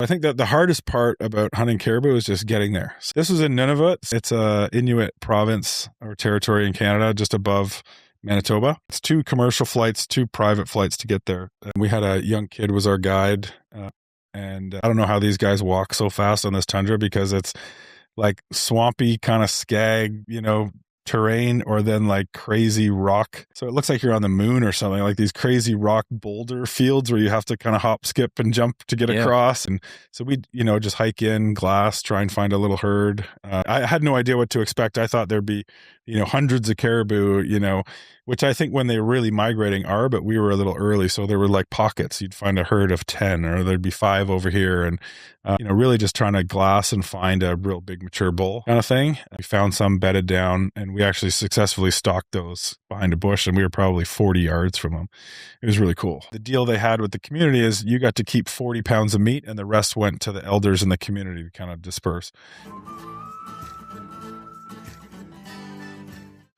I think that the hardest part about hunting caribou is just getting there. So this was in Nunavut. It's a Inuit province or territory in Canada, just above Manitoba. It's 2 commercial flights, 2 private flights to get there. And we had a young kid was our guide. And I don't know how these guys walk so fast on this tundra because it's like swampy kind of skag, terrain, or then like crazy rock. So it looks like you're on the moon or something, like these crazy rock boulder fields where you have to kind of hop, skip, and jump to get across. And so we, just hike in, glass, try and find a little herd. I had no idea what to expect. I thought there'd be, hundreds of caribou, which I think when they're really migrating are, but we were a little early. So there were like pockets. You'd find a herd of 10, or there'd be 5 over here. And, really just trying to glass and find a real big mature bull kind of thing. We found some bedded down, and we actually successfully stalked those behind a bush, and we were probably 40 yards from them. It was really cool. The deal they had with the community is you got to keep 40 pounds of meat, and the rest went to the elders in the community to kind of disperse.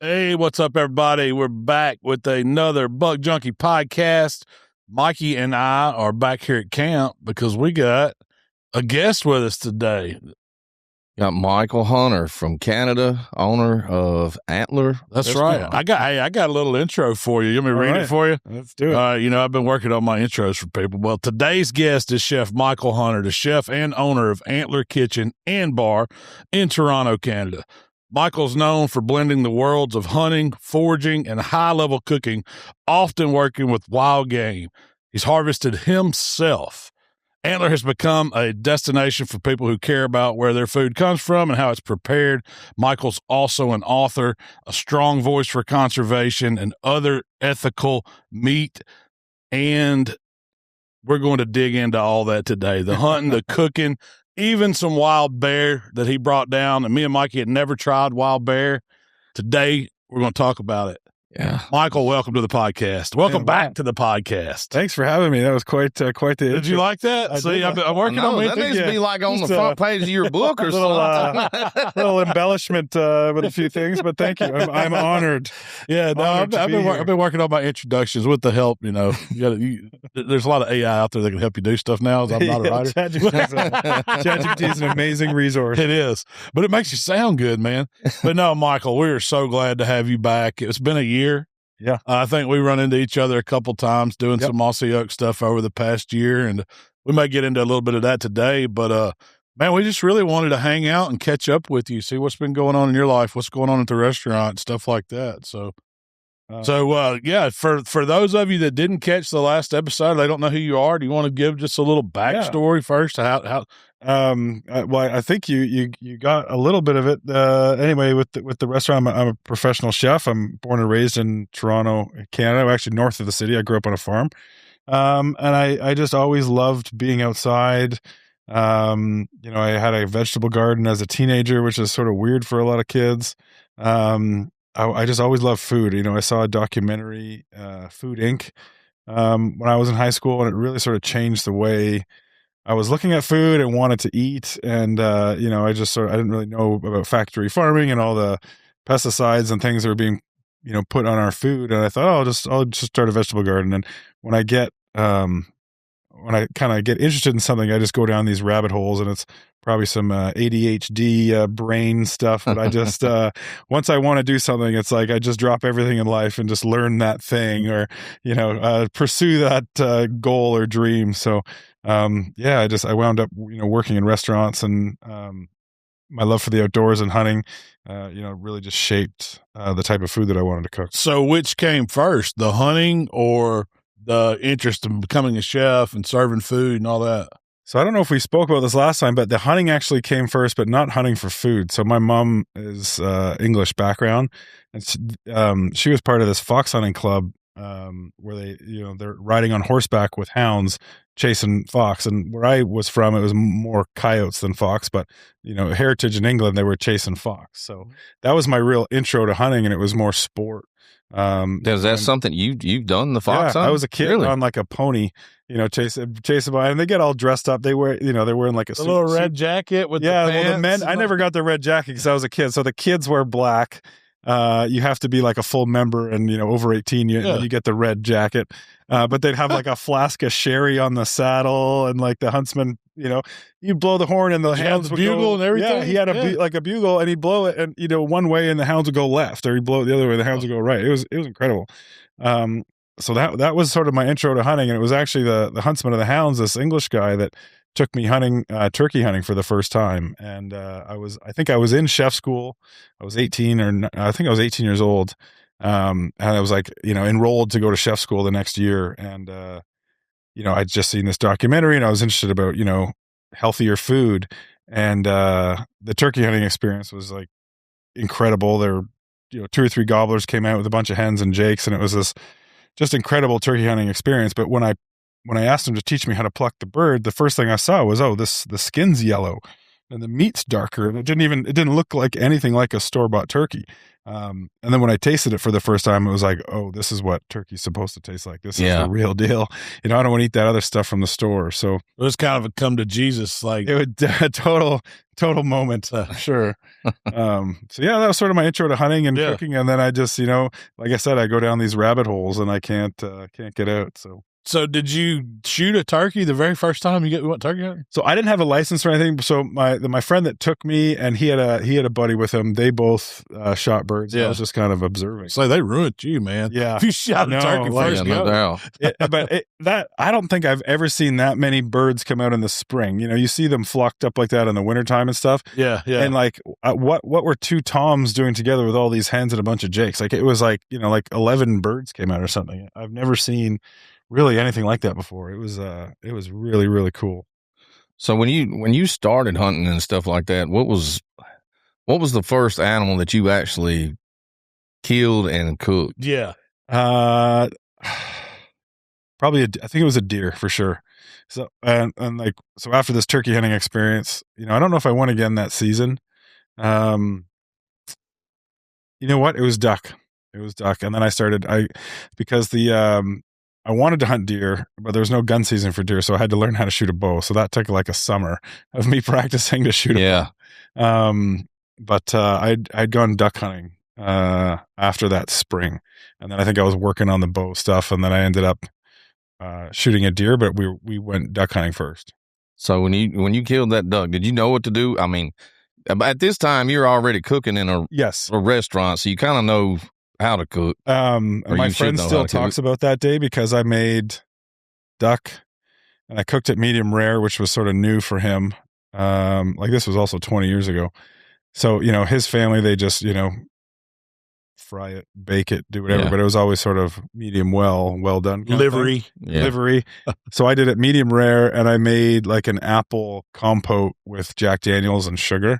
Hey, what's up, everybody? We're back with another Buck Junkie Podcast. Mikey and I are back here at camp because we got a guest with us today. Got Michael Hunter from Canada, owner of Antler. That's right. I got a little intro for you. You want me to read it for you? Let's do it. I've been working on my intros for people. Well, today's guest is Chef Michael Hunter, the chef and owner of Antler Kitchen and Bar in Toronto, Canada. Michael's known for blending the worlds of hunting, foraging, and high-level cooking, often working with wild game. He's harvested himself. Antler has become a destination for people who care about where their food comes from and how it's prepared. Michael's also an author, a strong voice for conservation and other ethical meat, and we're going to dig into all that today. The hunting, the cooking, even some wild bear that he brought down. And me and Mikey had never tried wild bear. Today, we're going to talk about it. Yeah. Michael, welcome to the podcast. Welcome back to the podcast. Thanks for having me. That was quite the Did you like that? See, I'm working on that needs to be like on the front page of your book or something. Little embellishment with a few things, but thank you. I'm honored. Yeah, no, I've been working on my introductions with the help. There's a lot of AI out there that can help you do stuff now. I'm not a writer. ChatGPT is an amazing resource. It is, but it makes you sound good, man. But no, Michael, we are so glad to have you back. It's been a year. Yeah. I think we run into each other a couple times doing some Mossy Oak stuff over the past year, and we may get into a little bit of that today, but man, we just really wanted to hang out and catch up with you, see what's been going on in your life, what's going on at the restaurant, stuff like that. So for those of you that didn't catch the last episode, they don't know who you are. Do you want to give just a little backstory first? Well, I think you got a little bit of it. Anyway, with the restaurant, I'm a professional chef. I'm born and raised in Toronto, Canada. I'm actually north of the city. I grew up on a farm. And I just always loved being outside. I had a vegetable garden as a teenager, which is sort of weird for a lot of kids. I just always loved food. I saw a documentary, Food Inc., when I was in high school, and it really sort of changed the way I was looking at food and wanted to eat. And, I didn't really know about factory farming and all the pesticides and things that were being, put on our food. And I thought, I'll just start a vegetable garden. And when I kind of get interested in something, I just go down these rabbit holes, and it's probably some ADHD brain stuff. But I just, once I want to do something, it's like I just drop everything in life and just learn that thing, or, pursue that goal or dream. So, I wound up, working in restaurants, and my love for the outdoors and hunting, really just shaped the type of food that I wanted to cook. So which came first, the hunting or the interest in becoming a chef and serving food and all that? So I don't know if we spoke about this last time, but the hunting actually came first, but not hunting for food. So my mom is English background, and she was part of this fox hunting club where they're riding on horseback with hounds chasing fox. And where I was from, it was more coyotes than fox, but heritage in England, they were chasing fox. So that was my real intro to hunting, and it was more sport. Is that something you've done, the fox hunt? I was a kid on like a pony, chasing by, and they get all dressed up. They wear, they're wearing like a suit, little red jacket with the pants. Well, the men, I never got the red jacket because I was a kid. So the kids wear black, you have to be like a full member and, over 18, you get the red jacket. But they'd have like a flask of sherry on the saddle, and like the huntsman, you blow the horn and the hounds would bugle go, and everything. Yeah, he had like a bugle, and he'd blow it, and one way, and the hounds would go left, or he'd blow it the other way, the hounds would go right. It was incredible. So that was sort of my intro to hunting, and it was actually the huntsman of the hounds, this English guy, that took me turkey hunting for the first time. And I think I was in chef school. I was 18 I think I was 18 years old. And I was like, enrolled to go to chef school the next year. And, I'd just seen this documentary, and I was interested about, healthier food. And the turkey hunting experience was like incredible. There were, 2 or 3 gobblers came out with a bunch of hens and jakes, and it was this just incredible turkey hunting experience. But when I asked him to teach me how to pluck the bird, the first thing I saw was, the skin's yellow and the meat's darker, and it didn't look like anything like a store-bought turkey. And then when I tasted it for the first time, it was like, oh, this is what turkey's supposed to taste like. This is the real deal. I don't want to eat that other stuff from the store. So it was kind of a come to Jesus, like it was a total moment. Sure. So yeah, that was sort of my intro to hunting and cooking. And then I just, like I said, I go down these rabbit holes and I can't get out. So did you shoot a turkey the very first time you went turkey hunting? So I didn't have a license or anything. So my friend that took me, and he had a buddy with him. They both shot birds. Yeah. I was just kind of observing. So they ruined you, man. Yeah. If you shot a turkey first, no doubt. But I don't think I've ever seen that many birds come out in the spring. You see them flocked up like that in the wintertime and stuff. Yeah, yeah. And like, what were 2 toms doing together with all these hens and a bunch of jakes? Like, it was like, like 11 birds came out or something. I've never seen really anything like that before. It was really, really cool. So when you started hunting and stuff like that, what was the first animal that you actually killed and cooked? Yeah. Probably I think it was a deer for sure. So and like, so after this turkey hunting experience, I don't know if I went again that season. You know what? It was duck. And then because I wanted to hunt deer, but there was no gun season for deer, so I had to learn how to shoot a bow. So that took like a summer of me practicing to shoot a bow. But I'd gone duck hunting after that spring, and then I think I was working on the bow stuff, and then I ended up shooting a deer, but we went duck hunting first. So when you killed that duck, did you know what to do? I mean, at this time you're already cooking in a restaurant, so you kind of know how to cook. My friend still talks about that day, because I made duck and I cooked it medium rare, which was sort of new for him. Like, this was also 20 years ago. So, his family, they just, fry it, bake it, do whatever, but it was always sort of medium well done. Livery. So I did it medium rare, and I made like an apple compote with Jack Daniels and sugar,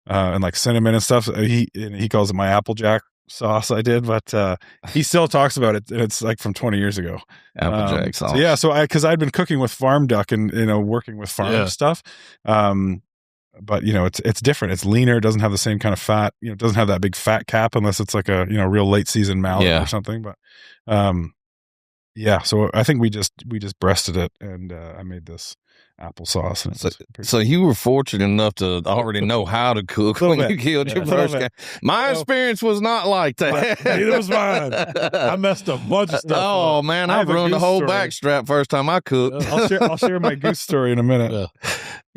and like cinnamon and stuff. He calls it my Applejack sauce I did, but he still talks about it, and it's like from 20 years ago. Applejack sauce. So yeah, because I'd been cooking with farm duck and working with farm stuff, but it's different. It's leaner. It doesn't have the same kind of fat. It doesn't have that big fat cap unless it's like a real late season mallard or something. But so I think we just breasted it, and I made this applesauce. And so you were fortunate enough to already know how to cook when you killed your first guy. My experience was not like that. Neither was mine. I messed up a bunch of stuff. Oh man, I ruined the whole backstrap first time I cooked. I'll share my goose story in a minute.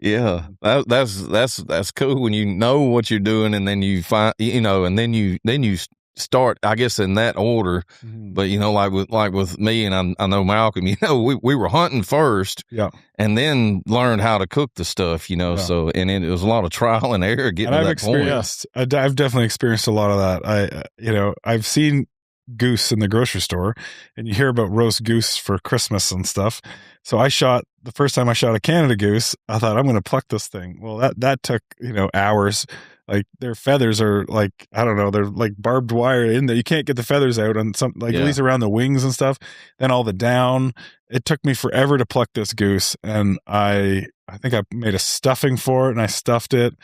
Yeah, that's cool when you know what you're doing, and then you find and then you start, I guess, in that order. Mm-hmm. But like with me, and I know Malcolm, we were hunting first, and then learned how to cook the stuff, So, and it was a lot of trial and error getting to that point. I've definitely experienced a lot of that. I've seen goose in the grocery store, and you hear about roast goose for Christmas and stuff. So the first time I shot a Canada goose, I thought, I'm going to pluck this thing. Well, that took hours. Like, their feathers are like, I don't know, they're like barbed wire in there. You can't get the feathers out on some, at least around the wings and stuff. Then all the down. It took me forever to pluck this goose, and I think I made a stuffing for it, and I stuffed it,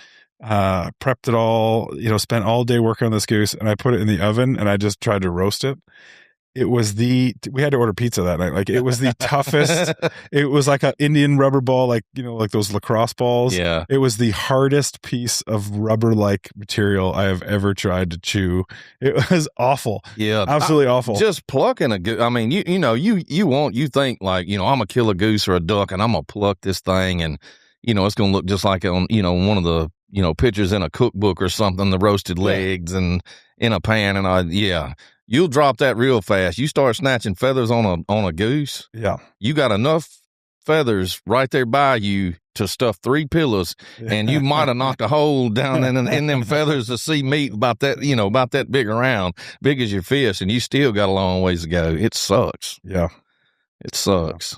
prepped it all, spent all day working on this goose, and I put it in the oven, and I just tried to roast it. we had to order pizza that night. Like, it was the toughest. It was like an Indian rubber ball, like, like those lacrosse balls. Yeah. It was the hardest piece of rubber-like material I have ever tried to chew. It was awful. Yeah. Absolutely awful. Just plucking a goose. I mean, you think like, I'm going to kill a goose or a duck and I'm going to pluck this thing and, it's going to look just like on, one of the, pictures in a cookbook or something, the roasted legs and in a pan. And you'll drop that real fast. You start snatching feathers on a goose. Yeah. You got enough feathers right there by you to stuff 3 pillows, and you might have knocked a hole down in them feathers to see meat about that big around, big as your fist, and you still got a long ways to go. It sucks. Yeah. It sucks.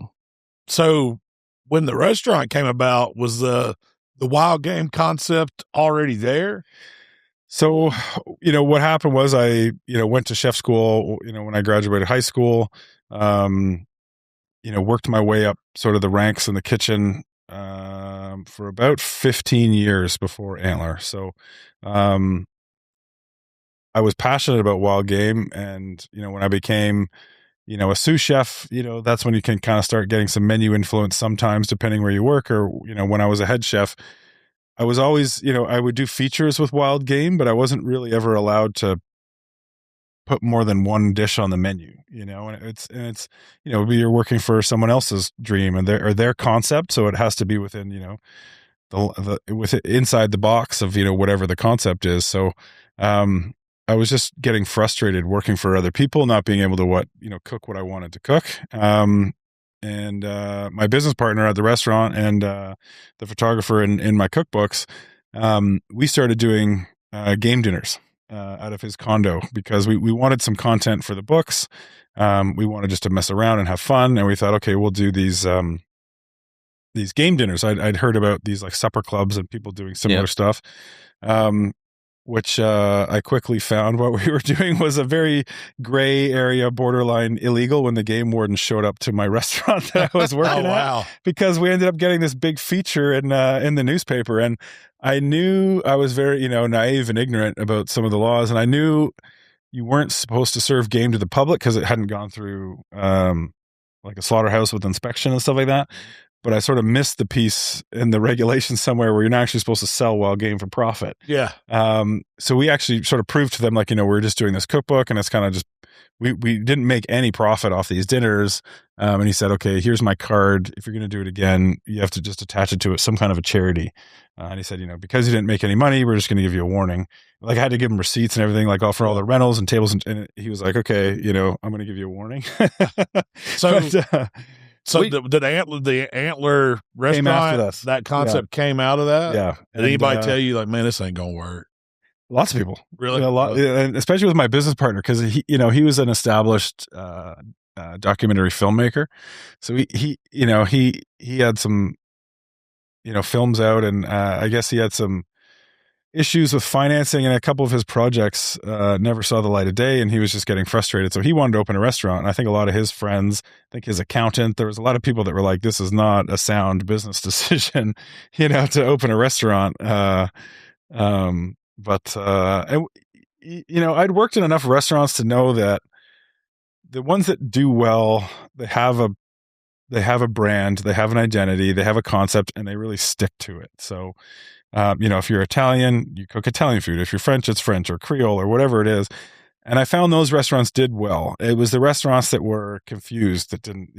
So when the restaurant came about, was the wild game concept already there? So, what happened was I, went to chef school, when I graduated high school, worked my way up sort of the ranks in the kitchen for about 15 years before Antler. So I was passionate about wild game. And, when I became, a sous chef, that's when you can kind of start getting some menu influence sometimes, depending where you work. Or, when I was a head chef, I was always, I would do features with wild game, but I wasn't really ever allowed to put more than one dish on the menu, and it's you're working for someone else's dream and their concept. So it has to be within, inside the box of, whatever the concept is. So, I was just getting frustrated working for other people, not being able to cook what I wanted to cook. And my business partner at the restaurant and the photographer in my cookbooks, we started doing game dinners out of his condo because we wanted some content for the books. We wanted just to mess around and have fun, and we thought, okay, we'll do these game dinners. I'd heard about these like supper clubs and people doing similar stuff. Which I quickly found what we were doing was a very gray area, borderline illegal, when the game warden showed up to my restaurant that I was working at. Because we ended up getting this big feature in the newspaper. And I knew I was very, naive and ignorant about some of the laws. And I knew you weren't supposed to serve game to the public because it hadn't gone through like a slaughterhouse with inspection and stuff like that. But I sort of missed the piece in the regulations somewhere where you're not actually supposed to sell wild game for profit. Yeah. So we actually sort of proved to them, like, we're just doing this cookbook, and it's kind of just, we didn't make any profit off these dinners. And he said, okay, here's my card. If you're going to do it again, you have to just attach it to some kind of a charity. And he said, because you didn't make any money, we're just going to give you a warning. Like, I had to give him receipts and everything, like for all the rentals and tables. And he was like, okay, I'm going to give you a warning. So did the Antler restaurant, that concept came out of that? Yeah. Did anybody tell you, like, man, this ain't going to work? Lots of people. Really? And especially with my business partner, because he was an established documentary filmmaker. So he had some, films out, and I guess he had some issues with financing, and a couple of his projects never saw the light of day, and he was just getting frustrated. So he wanted to open a restaurant. And I think a lot of his friends, his accountant, there was a lot of people that were like, this is not a sound business decision, to open a restaurant. I'd worked in enough restaurants to know that the ones that do well, they have a brand, they have an identity, they have a concept, and they really stick to it. So, if you're Italian, you cook Italian food. If you're French, it's French or Creole or whatever it is. And I found those restaurants did well. It was the restaurants that were confused, that didn't,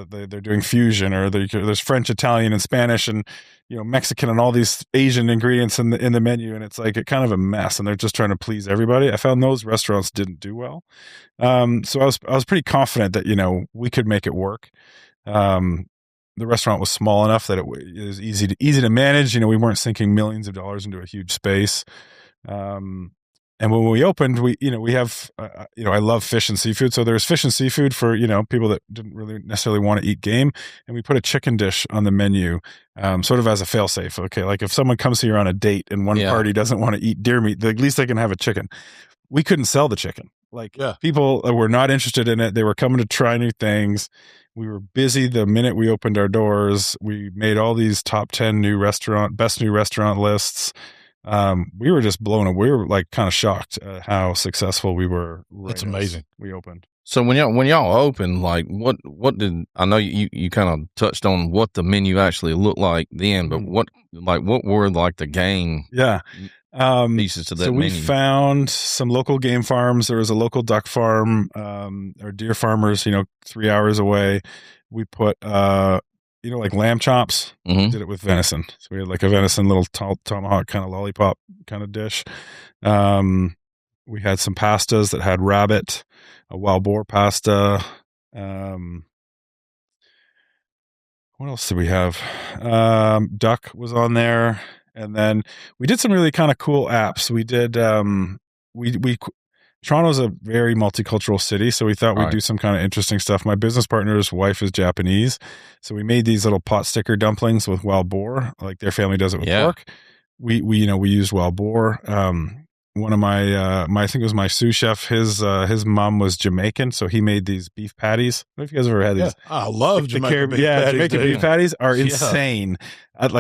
they're doing fusion, or there's French, Italian, and Spanish, and, Mexican, and all these Asian ingredients in the menu. And it's like kind of a mess, and they're just trying to please everybody. I found those restaurants didn't do well. So I was pretty confident that, we could make it work. The restaurant was small enough that it was easy to manage. We weren't sinking millions of dollars into a huge space. And when we opened, we have, I love fish and seafood. So there's fish and seafood for, people that didn't really necessarily want to eat game. And we put a chicken dish on the menu, sort of as a fail-safe. Okay. Like, if someone comes here on a date and one party doesn't want to eat deer meat, at least they can have a chicken. We couldn't sell the chicken. People were not interested in it. They were coming to try new things. We were busy the minute we opened our doors. We made all these top 10 best new restaurant lists. We were just blown away. We were like kind of shocked at how successful we were. That's amazing. We opened. So when y'all opened, like what did I know you kind of touched on what the menu actually looked like then, but what were like the game pieces to that so we menu? found some local game farms. There was a local duck farm, or deer farmers, 3 hours away. We put like lamb chops. Mhm. We did it with venison. So we had like a venison little tomahawk kind of lollipop kind of dish. We had some pastas that had rabbit, a wild boar pasta. What else did we have? Duck was on there. And then we did some really kind of cool apps. We did, Toronto's a very multicultural city, so we thought we'd do some kind of interesting stuff. My business partner's wife is Japanese, so we made these little pot sticker dumplings with wild boar, like their family does it with pork. We used wild boar. One of my I think it was my sous chef, his mom was Jamaican, so he made these beef patties. I don't know if you guys have ever had these. I love Jamaican beef patties. Jamaican beef patties are insane.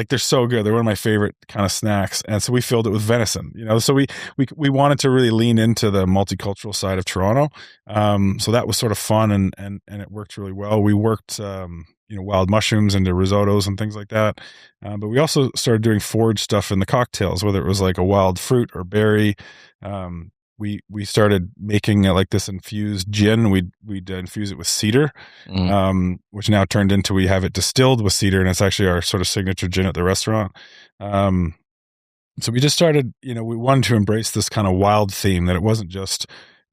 They're so good. They're one of my favorite kind of snacks. And so we filled it with venison, so we wanted to really lean into the multicultural side of Toronto. So that was sort of fun and it worked really well. We worked, wild mushrooms into risottos and things like that. But we also started doing forage stuff in the cocktails, whether it was like a wild fruit or berry. We started making like this infused gin. We'd infuse it with cedar, which now turned into, we have it distilled with cedar, and it's actually our sort of signature gin at the restaurant. So we just started, we wanted to embrace this kind of wild theme, that it wasn't just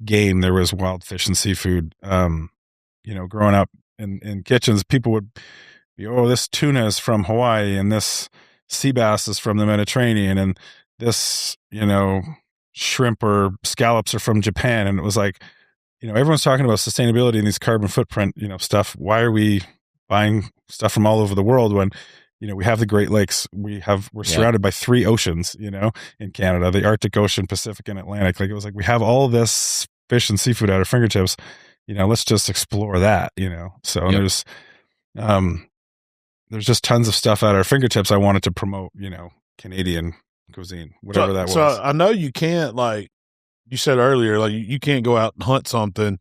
game. There was wild fish and seafood. Growing up in kitchens, people would be, this tuna is from Hawaii, and this sea bass is from the Mediterranean, and this, shrimp or scallops are from Japan. And it was like, everyone's talking about sustainability and these carbon footprint, stuff. Why are we buying stuff from all over the world when, we have the Great Lakes, we're surrounded by 3 oceans, in Canada, the Arctic Ocean, Pacific, and Atlantic. Like, it was like, we have all this fish and seafood at our fingertips, let's just explore that, so there's just tons of stuff at our fingertips. I wanted to promote, Canadian cuisine, whatever that was. So I know you can't, like you said earlier, like you can't go out and hunt something,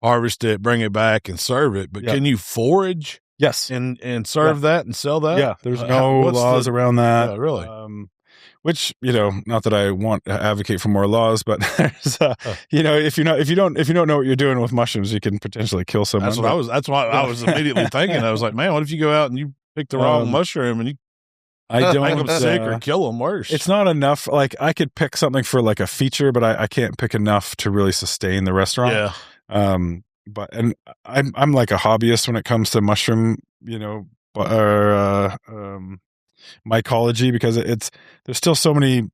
harvest it, bring it back and serve it, but can you forage? Yes. And serve that and sell that? Yeah. There's no laws around that. Yeah, really. Which, not that I want to advocate for more laws, but there's, if you don't know what you're doing with mushrooms, you can potentially kill someone. That's why I was immediately thinking. I was like, man, what if you go out and you pick the wrong mushroom and you make them sick or kill them worse? It's not enough. Like, I could pick something for like a feature, but I can't pick enough to really sustain the restaurant. Yeah. And I'm like a hobbyist when it comes to mushroom, mycology, because there's still so many,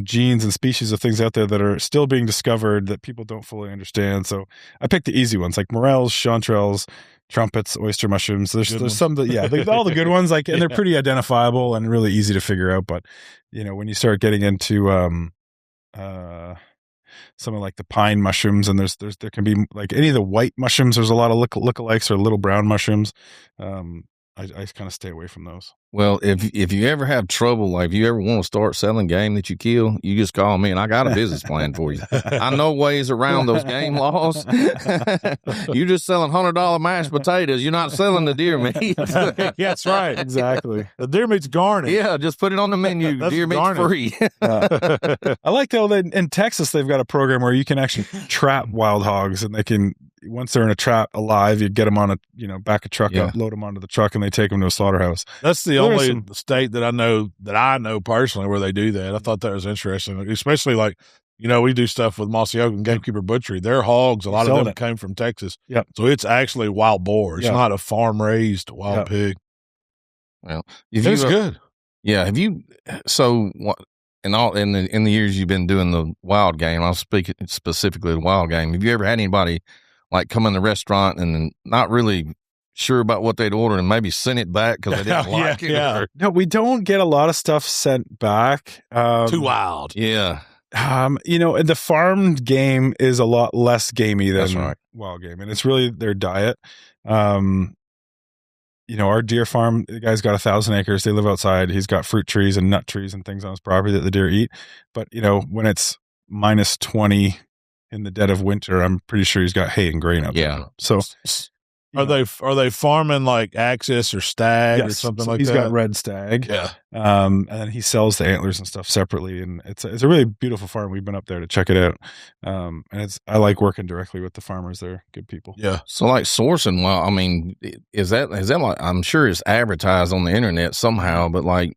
genes and species of things out there that are still being discovered that people don't fully understand. So I picked the easy ones, like morels, chanterelles, trumpets, oyster mushrooms. There's some that, all the good ones, like, and they're pretty identifiable and really easy to figure out. But, when you start getting into, some of like the pine mushrooms, and there can be like any of the white mushrooms. There's a lot of lookalikes or little brown mushrooms. I kind of stay away from those. Well, if you ever have trouble, like if you ever want to start selling game that you kill, you just call me and I got a business plan for you. I know ways around those game laws. You're just selling $100 mashed potatoes. You're not selling the deer meat. Yeah, that's right. Exactly. The deer meat's garnished. Yeah, just put it on the menu. Deer meat's free. I like though that in Texas they've got a program where you can actually trap wild hogs, and they can, once they're in a trap alive, you get them on a back a truck up, load them onto the truck, and they take them to a slaughterhouse. That's the only state that I know personally where they do that. I thought that was interesting, especially like, we do stuff with Mossy Oak and Gamekeeper Butchery. Their hogs, a lot of them came from Texas. Yep. So it's actually wild boar. It's not a farm raised wild pig. Well, it's good. Yeah. Have you? So what? In the years you've been doing the wild game, I'll speak specifically the wild game. Have you ever had anybody like come in the restaurant and not really sure about what they'd order and maybe send it back because they didn't like it? Yeah. No, we don't get a lot of stuff sent back. Too wild. Yeah. The farmed game is a lot less gamey than wild game, and it's really their diet. Our deer farm, the guy's got 1,000 acres. They live outside. He's got fruit trees and nut trees and things on his property that the deer eat. But, when it's -20, in the dead of winter, I'm pretty sure he's got hay and grain out there. So are they farming like access or stag or something like that? He's got red stag. Yeah. And then he sells the antlers and stuff separately, and it's a really beautiful farm. We've been up there to check it out. And I like working directly with the farmers. They're good people. Yeah. So like sourcing, well, I mean, is that like, I'm sure it's advertised on the internet somehow, but like,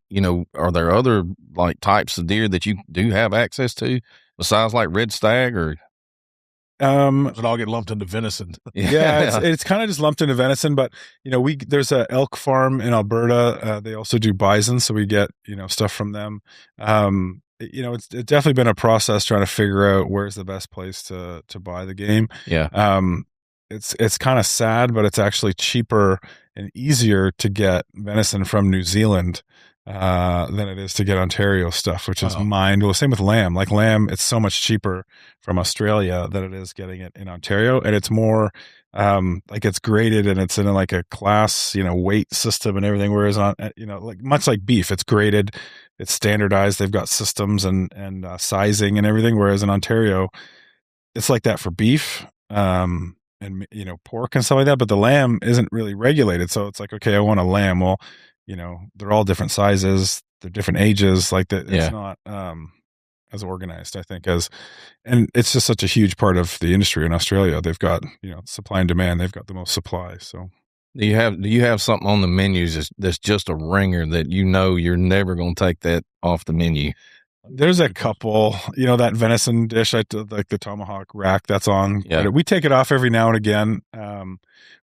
are there other like types of deer that you do have access to besides like red stag or? Does it all get lumped into venison? Yeah, it's kind of just lumped into venison, but there's a elk farm in Alberta. They also do bison, so we get stuff from them. It's definitely been a process trying to figure out where's the best place to buy the game. Yeah. It's kind of sad, but it's actually cheaper and easier to get venison from New Zealand than it is to get Ontario stuff, which is mind-blowing. Same with lamb. Like lamb, it's so much cheaper from Australia than it is getting it in Ontario, and it's more like it's graded and it's in like a class, weight system and everything. Whereas like much like beef, it's graded, it's standardized. They've got systems and sizing and everything. Whereas in Ontario, it's like that for beef. And pork and stuff like that, but the lamb isn't really regulated. So it's like, okay, I want a lamb. Well, they're all different sizes, they're different ages. Like that, it's not as organized, I think, and it's just such a huge part of the industry in Australia. They've got supply and demand. They've got the most supply. So do you have something on the menus that's just a ringer that you're never going to take that off the menu? There's a couple, that venison dish, like the tomahawk rack that's on. Yeah. We take it off every now and again.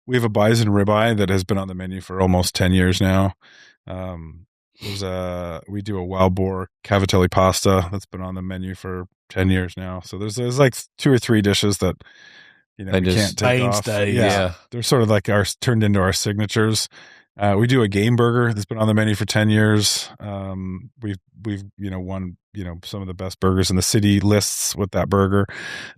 We have a bison ribeye that has been on the menu for almost 10 years now. We do a wild boar cavatelli pasta that's been on the menu for 10 years now. So there's like 2 or 3 dishes that, we can't take off. Yeah. They're sort of like turned into our signatures. We do a game burger that's been on the menu for 10 years. We've won some of the best burgers in the city lists with that burger.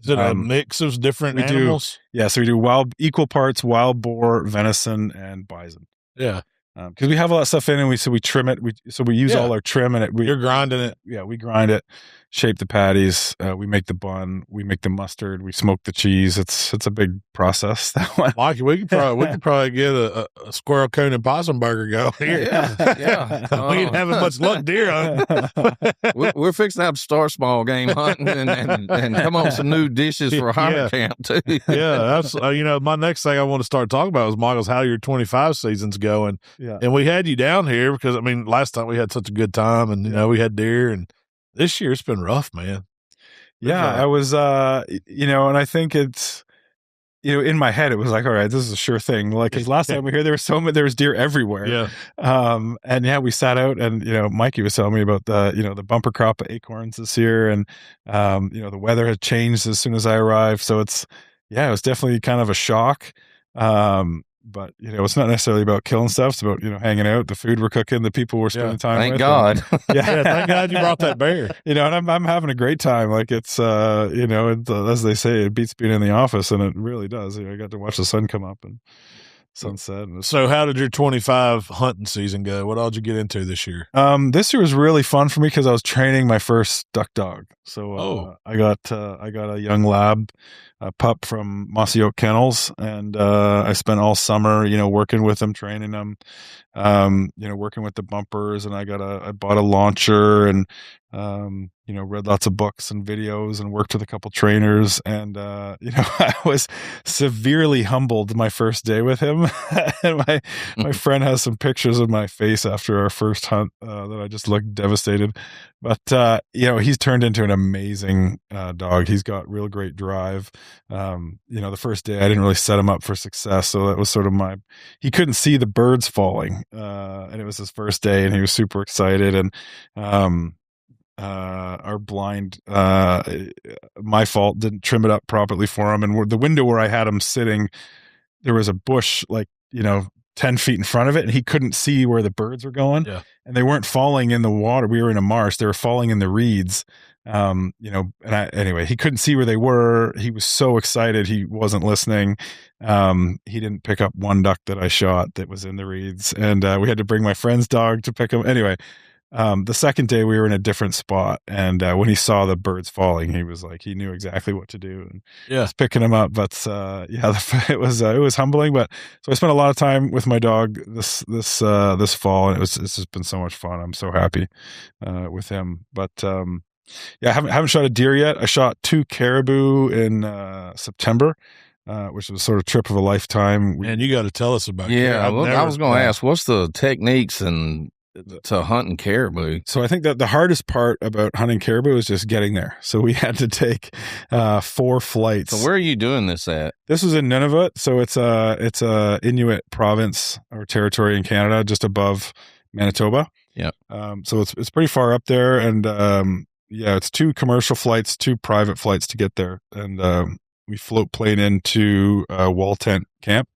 Is it a mix of different animals? So we do equal parts wild boar, venison, and bison. Yeah. Because we have a lot of stuff in, and we trim it. We use all our trim, and you're grinding it. Yeah, we grind it, shape the patties. We make the bun, we make the mustard, we smoke the cheese. It's a big process. That one, Mikey, we could probably get a squirrel coon and possum burger going here. Yeah. We ain't having much luck deer hunting. We're fixing to have start small game hunting and come up with some new dishes for hunter camp too. Yeah, that's my next thing I want to start talking about is Michael's how your 25 season's going. Yeah. And we had you down here because last time we had such a good time, and we had deer, and this year it's been rough, man. I was and I think it's in my head it was like, all right, this is a sure thing. Like, cause last time we were here, there was deer everywhere. Yeah. And we sat out, and Mikey was telling me about the bumper crop of acorns this year, and the weather had changed as soon as I arrived, so it was definitely kind of a shock. But it's not necessarily about killing stuff. It's about hanging out, the food we're cooking, the people we're spending time with. Thank God. Thank God you brought that bear. And I'm having a great time. Like it's as they say, it beats being in the office, and it really does. I got to watch the sun come up and sunset. So how did your 25 hunting season go? What all did you get into this year? This year was really fun for me because I was training my first duck dog. So I got a young lab, a pup from Mossy Oak Kennels, and I spent all summer, working with him, training him, working with the bumpers, and I bought a launcher and read lots of books and videos and worked with a couple trainers, and I was severely humbled my first day with him. And my friend has some pictures of my face after our first hunt that I just looked devastated. But he's turned into an amazing dog. He's got real great drive. The first day I didn't really set him up for success, so that was sort of he couldn't see the birds falling, and it was his first day, and he was super excited. And our blind, my fault, didn't trim it up properly for him, and the window where I had him sitting, there was a bush 10 feet in front of it, and he couldn't see where the birds were going. Yeah. And they weren't falling in the water. We were in a marsh. They were falling in the reeds. Anyway, he couldn't see where they were. He was so excited. He wasn't listening. He didn't pick up one duck that I shot that was in the reeds, and we had to bring my friend's dog to pick him. Anyway, The second day we were in a different spot, and when he saw the birds falling, he was like, he knew exactly what to do, and was picking them up. But it was humbling. But so I spent a lot of time with my dog this fall, and it's just been so much fun. I'm so happy with him. But I haven't shot a deer yet. I shot 2 caribou in September. Which was sort of trip of a lifetime. And you got to tell us about. Yeah, I was going to ask, what's the techniques to hunting caribou? So I think that the hardest part about hunting caribou is just getting there. So we had to take 4 flights. So where are you doing this at? This was in Nunavut. So it's a Inuit province or territory in Canada, just above Manitoba. Yeah. So it's pretty far up there, and it's 2 commercial flights, 2 private flights to get there, and we float plane into a wall tent camp.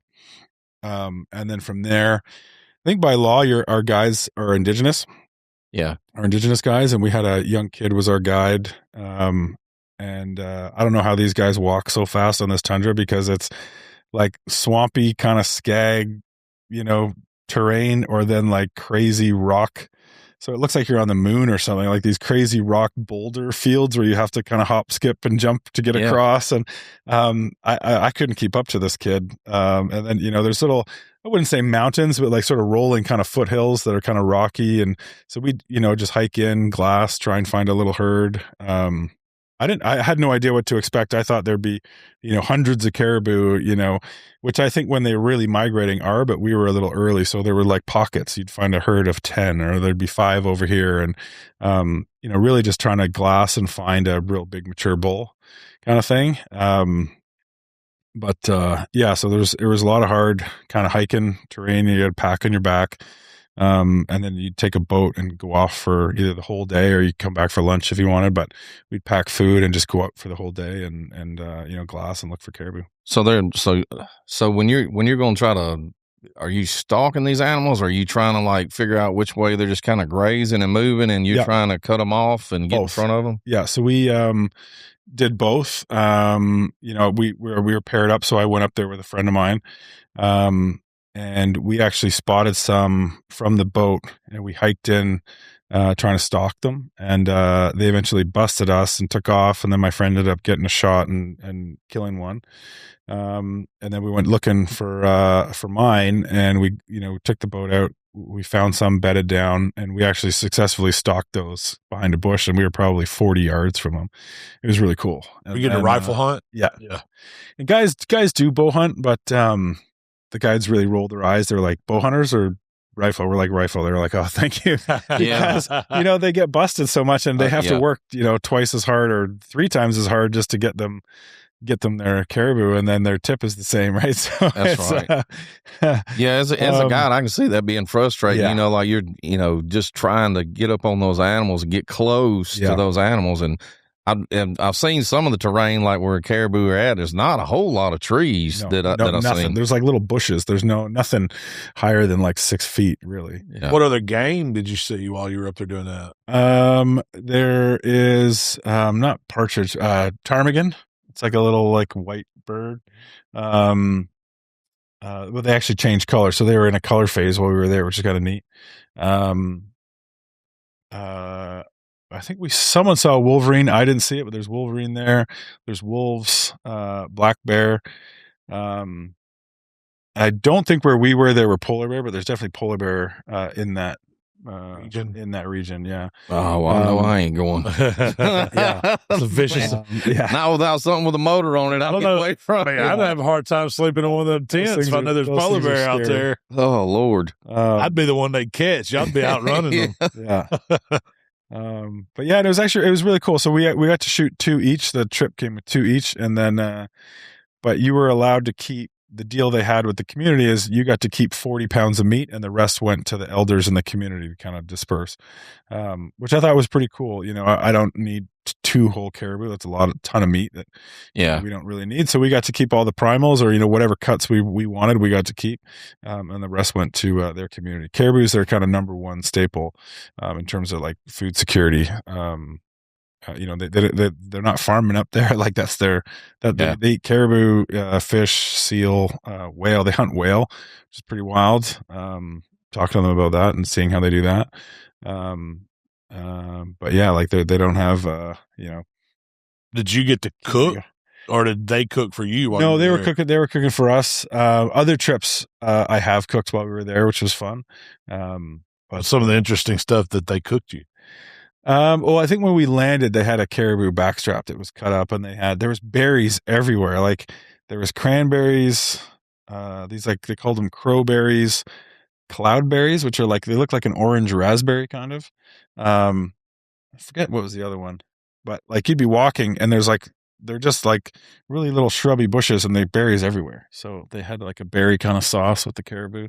And then from there, I think by law, our guides are Indigenous. Yeah. Our Indigenous guys. And we had a young kid was our guide. And I don't know how these guys walk so fast on this tundra, because it's like swampy kind of skag, terrain, or then like crazy rock. So it looks like you're on the moon or something, like these crazy rock boulder fields where you have to kind of hop, skip, and jump to get across. And I couldn't keep up to this kid. And then, there's little, I wouldn't say mountains, but like sort of rolling kind of foothills that are kind of rocky. And so we, just hike in, glass, try and find a little herd. I had no idea what to expect. I thought there'd be, hundreds of caribou, which I think when they're really migrating are, but we were a little early. So there were like pockets. You'd find a herd of 10, or there'd be 5 over here. And, really just trying to glass and find a real big mature bull kind of thing. So there was a lot of hard kind of hiking terrain. You had a pack on your back. And then you'd take a boat and go off for either the whole day, or you come back for lunch if you wanted, but we'd pack food and just go out for the whole day and glass and look for caribou. So when you're going to try to, are you stalking these animals? Or are you trying to like figure out which way they're just kind of grazing and moving, and you're trying to cut them off and get in front of them? Yeah. So we, did both. We were paired up. So I went up there with a friend of mine. And we actually spotted some from the boat, and we hiked in, trying to stalk them, and they eventually busted us and took off. And then my friend ended up getting a shot and killing one. And then we went looking for mine, and we, took the boat out. We found some bedded down, and we actually successfully stalked those behind a bush, and we were probably 40 yards from them. It was really cool. We get a rifle hunt. Yeah. And guys do bow hunt, but the guides really rolled their eyes. They're like, bow hunters or rifle? We're like, rifle. They're like, oh, thank you. Because, they get busted so much, and they have to work, twice as hard or 3 times as hard just to get them their caribou, and then their tip is the same, right? So that's right. As a guide, I can see that being frustrating. Yeah. Like you're, just trying to get up on those animals and get close to those animals. And I've seen some of the terrain, like where caribou are at. There's not a whole lot of trees that I've seen. There's like little bushes. There's nothing higher than like 6 feet, really. Yeah. What other game did you see while you were up there doing that? There is not partridge, ptarmigan. It's like a little like white bird. But they actually changed color, so they were in a color phase while we were there, which is kind of neat. I think someone saw Wolverine. I didn't see it, but there's Wolverine there. There's wolves, black bear. I don't think where we were there were polar bear, but there's definitely polar bear in that region. In that region, yeah. Oh, well, no, I ain't going. Yeah, it's a vicious. Not without something with a motor on it. I don't know. Away from it. I'd have a hard time sleeping in one of them tents if I know there's polar bear out there. Oh Lord, I'd be the one they'd catch. Y'all be outrunning them. Yeah. But yeah, it was really cool. So we got to shoot 2 each. The trip came with 2 each, and then but you were allowed to keep. The deal they had with the community is you got to keep 40 pounds of meat, and the rest went to the elders in the community to kind of disperse, which I thought was pretty cool. I don't need 2 whole caribou. That's a ton of meat that we don't really need. So we got to keep all the primals, or whatever cuts we wanted, we got to keep, and the rest went to their community. Caribou is their kind of number 1 staple in terms of like food security. They're not farming up there. Like they eat caribou, fish, seal, whale. They hunt whale, which is pretty wild. Talking to them about that and seeing how they do that. But yeah, like they don't have, Did you get to cook, or did they cook for you? No, they were cooking. They were cooking for us. Other trips, I have cooked while we were there, which was fun. But some of the interesting stuff that they cooked you. Well, I think when we landed, they had a caribou backstrap that was cut up, and there was berries everywhere. Like there was cranberries, these like they called them crowberries, cloudberries, which are like they look like an orange raspberry kind of. I forget what was the other one, but like you'd be walking, and they're just like really little shrubby bushes, and they berries everywhere. So they had like a berry kind of sauce with the caribou.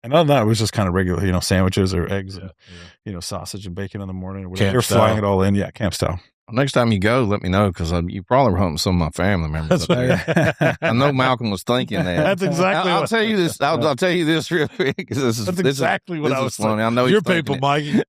And other than that, it was just kind of regular, sandwiches or eggs and, sausage and bacon in the morning or whatever. You're flying it all in. Yeah, camp style. Next time you go, let me know, because you probably were hunting some of my family members. I know Malcolm was thinking that. That's exactly. I'll tell you this. I'll tell you this real quick. That's exactly what I was funny. I know your people, Mikey.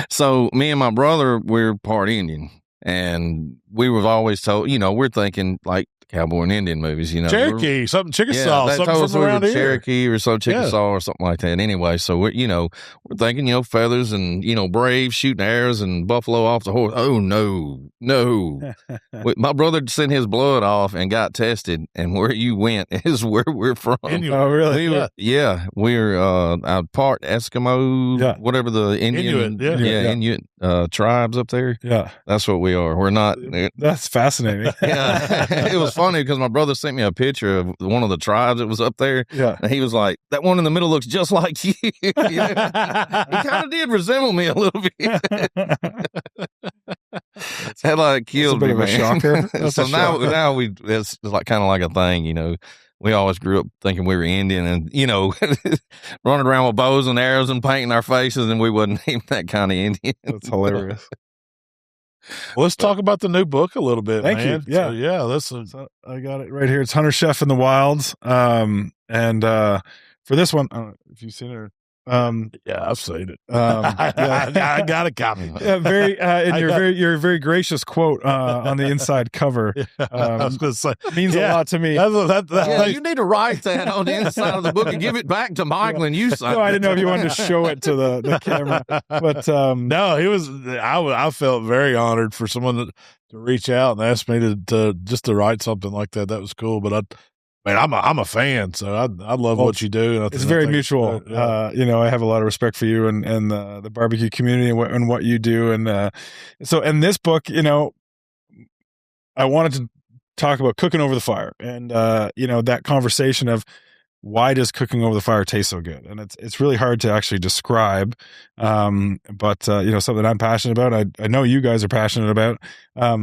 So me and my brother, we're part Indian, and we were always told, we're thinking like cowboy and Indian movies, Cherokee, something chicken sauce, something from around here. Cherokee or some chicken sauce or something like that. Anyway, so we're thinking, feathers and, brave shooting arrows and buffalo off the horse. Oh, no. My brother sent his blood off and got tested, and where you went is where we're from. Oh, really? We're part Eskimo, whatever the Inuit tribes up there. Yeah. That's what we are. We're not. That's fascinating. Yeah. It was funny because my brother sent me a picture of one of the tribes that was up there. Yeah. And he was like, that one in the middle looks just like you. He kind of did resemble me a little bit. That like killed me, man. Shocker. So now it's like kind of like a thing, We always grew up thinking we were Indian and, running around with bows and arrows and painting our faces, and we wasn't even that kind of Indian. That's hilarious. Well, let's talk about the new book a little bit, Thank man. you. Yeah. So, yeah, listen. So I got it right here. It's Hunter Chef in the Wilds. And for this one, I don't know if you've seen it. Yeah, I've seen it. I got a copy. Yeah, your very gracious quote on the inside cover. I was going to say means a lot to me. You need to write that on the inside of the book and give it back to Michael and you. No, I didn't know if you wanted to show it to the camera, but no, he was. I felt very honored for someone to reach out and ask me to just to write something like that. That was cool, but I'm a fan, so I love what you do. And it's very mutual. I have a lot of respect for you and the barbecue community and what you do. And so in this book, I wanted to talk about cooking over the fire and, that conversation of why does cooking over the fire taste so good? And it's really hard to actually describe. But something I'm passionate about. I know you guys are passionate about.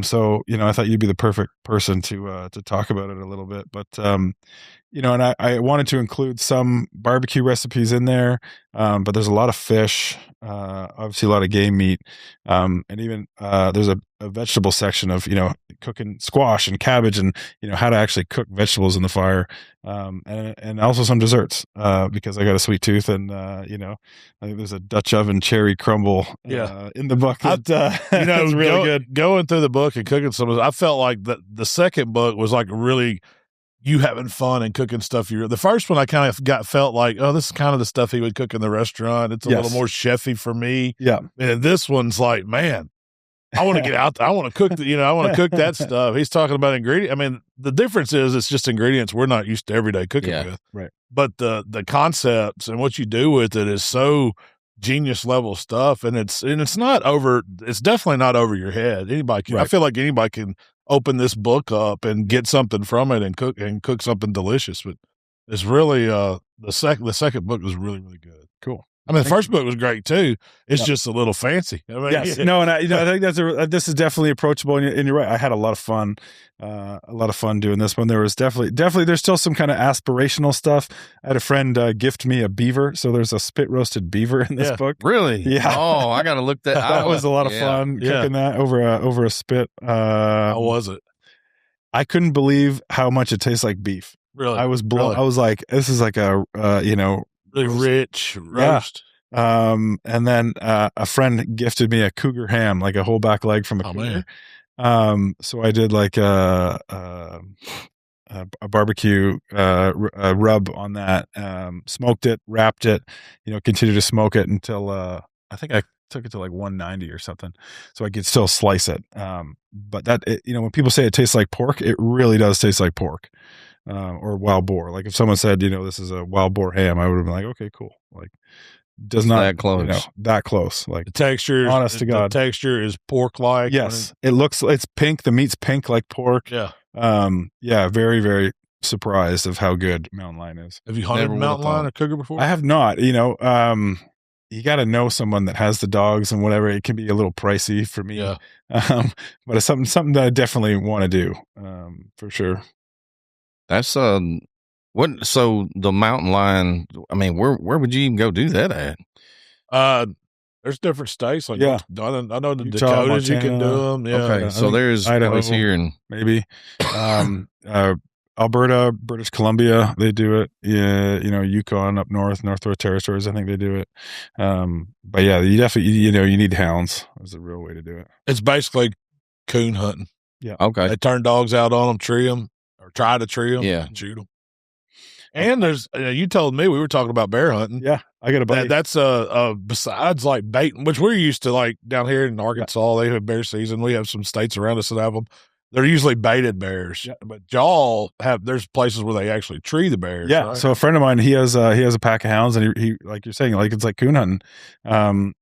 So, I thought you'd be the perfect person to talk about it a little bit, but, and I wanted to include some barbecue recipes in there. But there's a lot of fish, obviously a lot of game meat. And even, there's a vegetable section of, cooking squash and cabbage and, how to actually cook vegetables in the fire. And also some desserts, because I got a sweet tooth and, I think there's a Dutch oven cherry crumble, in the book. That, it's really good. Going through the book and cooking some of it, I felt like the second book was like really you having fun and cooking stuff. The first one I kind of felt like, oh, this is kind of the stuff he would cook in the restaurant. It's a little more chefy for me. Yeah. And this one's like, man, I want to get out. I want to cook. I want to cook that stuff. He's talking about ingredients. I mean, the difference is it's just ingredients we're not used to everyday cooking with. Right. But the concepts and what you do with it is so genius level stuff, and it's not over. It's definitely not over your head. Anybody can. Right. I feel like anybody can open this book up and get something from it and cook something delicious. But it's really the second book was really, really good. Cool. I mean, the first book was great too. It's just a little fancy. I mean, yes. No, and I think this is definitely approachable. And you're right. I had a lot of fun doing this one. There was definitely, there's still some kind of aspirational stuff. I had a friend gift me a beaver. So there's a spit roasted beaver in this book. Really? Yeah. Oh, I got to look that. That was a lot of fun cooking that over a spit. How was it? I couldn't believe how much it tastes like beef. Really? I was blown. I was like, this is like a, really rich roast. And then a friend gifted me a cougar ham, like a whole back leg from a cougar. Man. So I did like a barbecue rub on that, smoked it, wrapped it, continued to smoke it until I think I took it to like 190 or something, so I could still slice it. But when people say it tastes like pork, it really does taste like pork, or wild boar. Like if someone said, this is a wild boar ham, I would have been like, okay, cool. Like does not that close, that close. Like the texture, honest to God, the texture is pork-like. Yes, it's pink. The meat's pink like pork. Yeah. Very, very surprised of how good mountain lion is. Have you hunted mountain lion or cougar before? I have not. You got to know someone that has the dogs and whatever. It can be a little pricey for me. Yeah. But it's something that I definitely want to do, for sure. That's So the mountain lion, I mean, where would you even go do that at? There's different states. Like yeah, I know the Utah, Dakotas, Montana. You can do them. Yeah. Okay, so there's Idaho, place here and maybe Alberta, British Columbia, they do it. Yeah, Yukon up north, Northwest Territories, I think they do it. But yeah, you definitely you need hounds. Is the real way to do it. It's basically coon hunting. Yeah. Okay. They turn dogs out on them, tree them, or try to tree them, yeah, and shoot them. And there's, you told me we were talking about bear hunting. Yeah, I got a buddy. That's besides like baiting, which we're used to, like down here in Arkansas, they have bear season. We have some states around us that have them. They're usually baited bears, but y'all there's places where they actually tree the bears. Yeah. Right? So a friend of mine, he has a pack of hounds, and he like you're saying, like it's like coon hunting.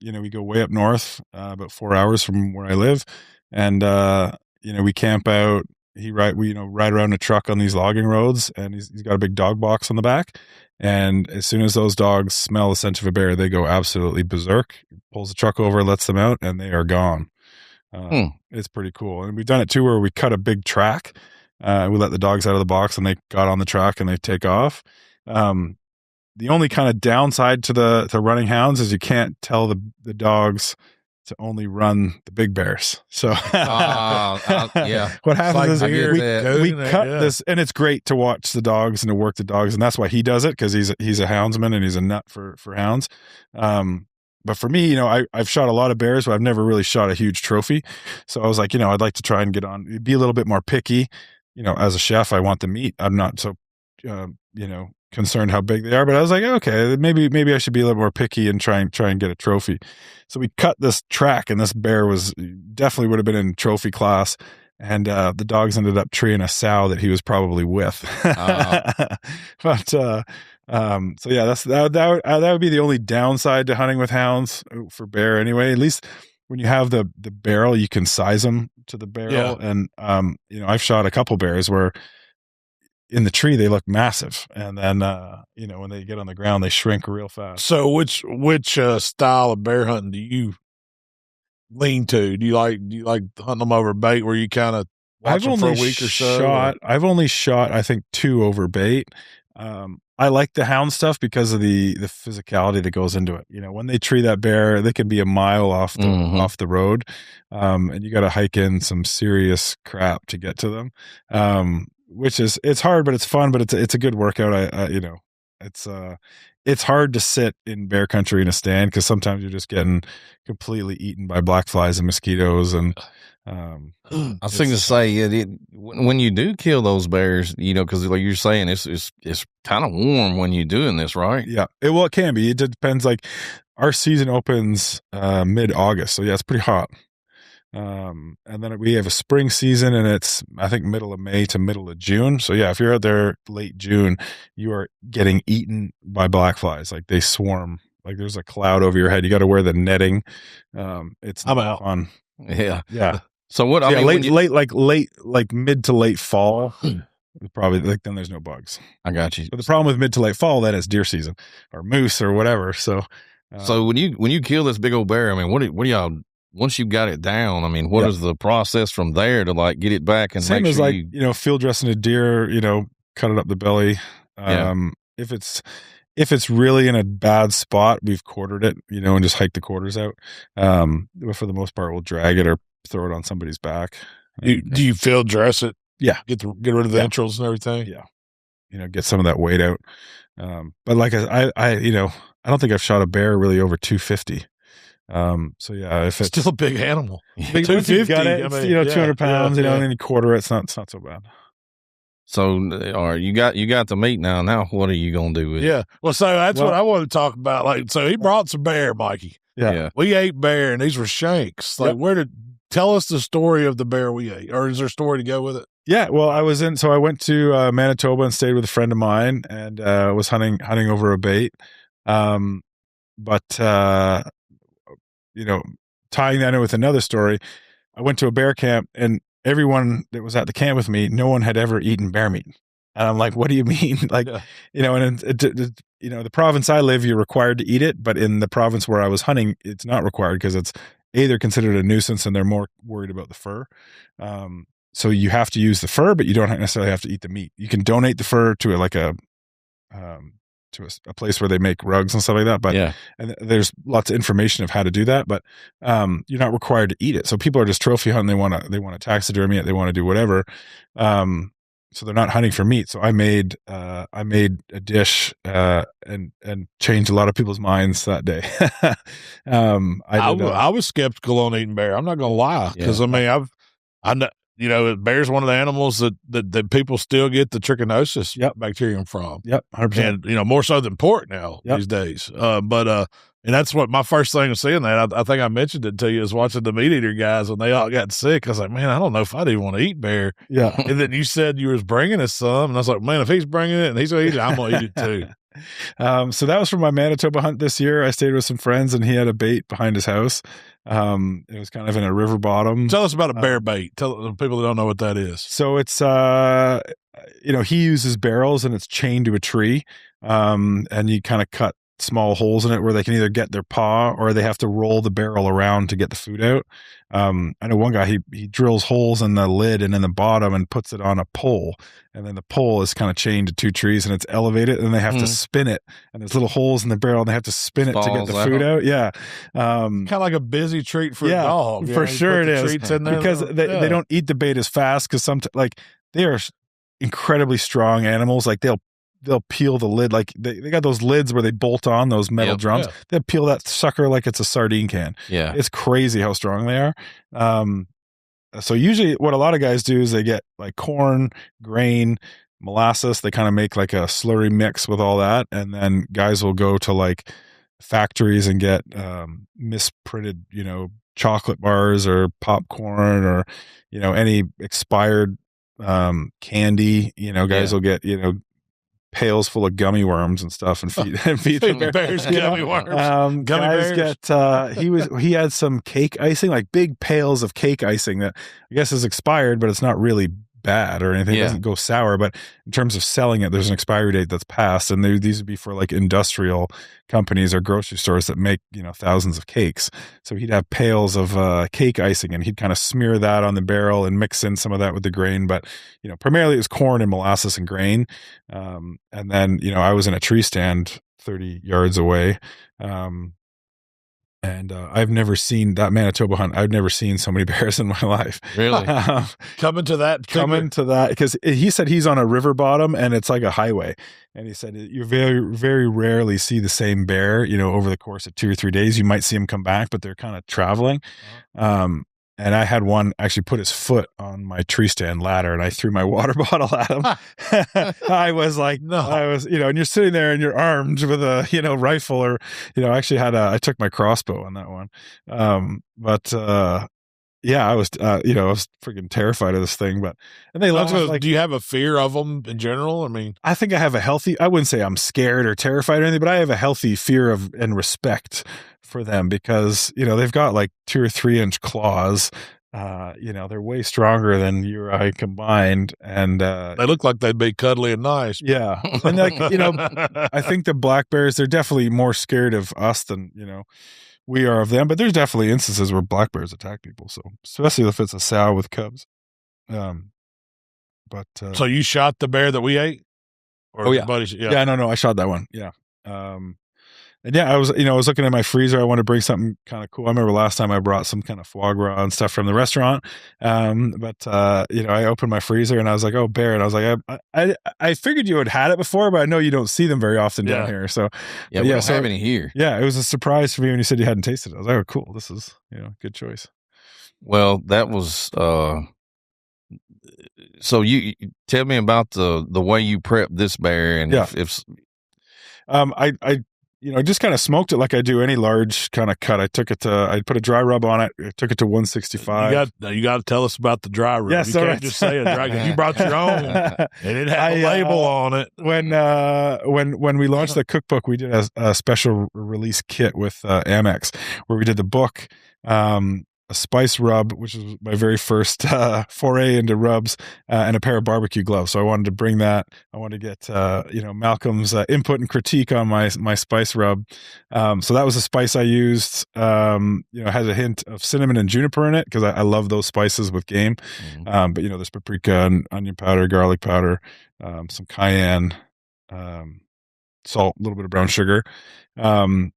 We go way up north, about 4 hours from where I live, and we camp out. We ride around a truck on these logging roads, and he's got a big dog box on the back. And as soon as those dogs smell the scent of a bear, they go absolutely berserk. He pulls the truck over, lets them out, and they are gone. It's pretty cool. And we've done it too, where we cut a big track. We let the dogs out of the box, and they got on the track and they take off. The only kind of downside to running hounds is you can't tell the dogs to only run the big bears. So yeah, what happens like is we cut this, and it's great to watch the dogs and to work the dogs, and that's why he does it, because he's a houndsman and he's a nut for hounds. But for me, I've shot a lot of bears, but I've never really shot a huge trophy. So I was like, I'd like to try and be a little bit more picky. As a chef, I want the meat. I'm not so, concerned how big they are, but I was like, okay, maybe I should be a little more picky and try and get a trophy. So we cut this track, and this bear definitely would have been in trophy class. And the dogs ended up treeing a sow that he was probably with. But so yeah, that would be the only downside to hunting with hounds for bear anyway. At least when you have the barrel, you can size them to the barrel. Yeah. And I've shot a couple bears where in the tree they look massive, and then when they get on the ground they shrink real fast. So which style of bear hunting do you lean to? Do you like hunting them over bait, where you kind of watch them for a week or so? I've only shot I think 2 over bait. I like the hound stuff because of the physicality that goes into it. When they tree that bear, they can be a mile off the road, and you got to hike in some serious crap to get to them. Which it's hard, but it's fun, but it's a good workout. It's hard to sit in bear country in a stand, because sometimes you're just getting completely eaten by black flies and mosquitoes. And I was thinking to say, when you do kill those bears, because like you're saying, it's kind of warm when you're doing this, right? Yeah, it can be. It depends. Like our season opens mid-August, so yeah, it's pretty hot. And then we have a spring season, and it's I think middle of May to middle of June. So yeah, if you're out there late June, you are getting eaten by black flies. Like they swarm. Like there's a cloud over your head. You got to wear the netting. It's I'm out fun. Yeah. So what? I mean, late mid to late fall. Probably then there's no bugs. I got you. But the problem with mid to late fall, then it's deer season or moose or whatever. So when you kill this big old bear, I mean, what do y'all? Once you got it down, I mean, what is the process from there to like get it back and same make as sure like field dressing a deer, cut it up the belly. If it's really in a bad spot, we've quartered it, and just hike the quarters out. But for the most part, we'll drag it or throw it on somebody's back. Do you field dress it? Yeah, get rid of the entrails and everything. Yeah, get some of that weight out. But like I don't think I've shot a bear really over 250. So yeah, if it's still a big animal, 250, 200 pounds, and then you quarter it's not so bad. So, all right, you got the meat now. Now, what are you gonna do with it? Yeah. Well, so that's what I want to talk about. Like, so he brought some bear, Mikey. Yeah. We ate bear, and these were shanks. Like, tell us the story of the bear we ate, or is there a story to go with it? Yeah, well, I went to Manitoba and stayed with a friend of mine, and was hunting over a bait. But tying that in with another story, I went to a bear camp, and everyone that was at the camp with me, no one had ever eaten bear meat. And I'm like, what do you mean? Like, and the province I live, you're required to eat it, but in the province where I was hunting, it's not required because it's they're considered a nuisance and they're more worried about the fur. So you have to use the fur, but you don't necessarily have to eat the meat. You can donate the fur to a place where they make rugs and stuff like that. But and there's lots of information of how to do that, but you're not required to eat it. So people are just trophy hunting. They want to taxidermy it. They want to do whatever. So they're not hunting for meat. So I made a dish and changed a lot of people's minds that day. I was skeptical on eating bear. I'm not going to lie, because I mean I know. Bear's one of the animals that people still get the trichinosis bacterium from. Yep, 100%. And more so than pork now these days. And that's what my first thing was seeing that. I think I mentioned it to you, is watching the meat eater guys when they all got sick. I was like, man, I don't know if I'd even want to eat bear. Yeah. And then you said you was bringing us some, and I was like, man, if he's bringing it and he's gonna eat it, I'm gonna eat it too. So that was from my Manitoba hunt this year. I stayed with some friends, and he had a bait behind his house. It was kind of in a river bottom. Tell us about a bear bait. Tell the people that don't know what that is. So it's, he uses barrels, and it's chained to a tree. And you kind of cut small holes in it where they can either get their paw or they have to roll the barrel around to get the food out. I know one guy, he drills holes in the lid and in the bottom and puts it on a pole. And then the pole is kind of chained to two trees, and it's elevated, and they have to spin it. And there's little holes in the barrel, and they have to spin it to get the food out. Yeah. Kind of like a busy treat for a dog. For sure it is. Because they don't eat the bait as fast, because they are incredibly strong animals. Like they'll peel the lid. Like they got those lids where they bolt on those metal drums. Yeah. They'll peel that sucker like it's a sardine can. Yeah. It's crazy how strong they are. So usually what a lot of guys do is they get like corn, grain, molasses. They kind of make like a slurry mix with all that. And then guys will go to like factories and get misprinted, chocolate bars or popcorn or, any expired candy. Guys will get, pails full of gummy worms and stuff and feed the bears gummy worms. Gummy bears. He had some cake icing, like big pails of cake icing that I guess is expired, but it's not really bad or anything. It doesn't go sour, but in terms of selling it, there's an expiry date that's passed, and these would be for like industrial companies or grocery stores that make thousands of cakes. So he'd have pails of cake icing, and he'd kind of smear that on the barrel and mix in some of that with the grain, but primarily it was corn and molasses and grain. And then I was in a tree stand 30 yards away, and I've never seen that Manitoba hunt. I've never seen so many bears in my life. Really? Coming to that, because he said he's on a river bottom and it's like a highway. And he said you very, very rarely see the same bear, over the course of 2 or 3 days. You might see him come back, but they're kind of traveling. And I had one actually put his foot on my tree stand ladder, and I threw my water bottle at him. I was like, no, and you're sitting there and you're armed with a, rifle, or, I took my crossbow on that one. I was freaking terrified of this thing, and they love. Do you have a fear of them in general? I mean, I think I have I wouldn't say I'm scared or terrified or anything, but I have a healthy fear of and respect for them, because, they've got like 2 or 3 inch claws. They're way stronger than you or I combined, and they look like they'd be cuddly and nice. Yeah. And I think the black bears, they're definitely more scared of us than, we are of them, but there's definitely instances where black bears attack people. So especially if it's a sow with cubs. So you shot the bear that we ate? Or buddies? Yeah. No, I shot that one. Yeah. And I was looking at my freezer. I wanted to bring something kind of cool. I remember last time I brought some kind of foie gras and stuff from the restaurant. I opened my freezer and I was like, oh, bear. And I was like, I figured you had it before, but I know you don't see them very often down here. So we don't have any here. Yeah. It was a surprise for me when you said you hadn't tasted it. I was like, oh, cool. This is, good choice. Well, that was, so you tell me about the way you prep this bear, and if I just kind of smoked it like I do any large kind of cut. I put a dry rub on it. I took it to 165. You got to tell us about the dry rub. Yes, you can't just say a dry. You brought your own, and it had a label on it. When we launched the cookbook, we did a special release kit with Amex, where we did the book, a spice rub, which was my very first foray into rubs, and a pair of barbecue gloves. So I wanted to bring that. I wanted to get Malcolm's input and critique on my spice rub. So that was a spice I used. It has a hint of cinnamon and juniper in it because I love those spices with game. But there's paprika and onion powder, garlic powder, some cayenne, salt, a little bit of brown sugar. So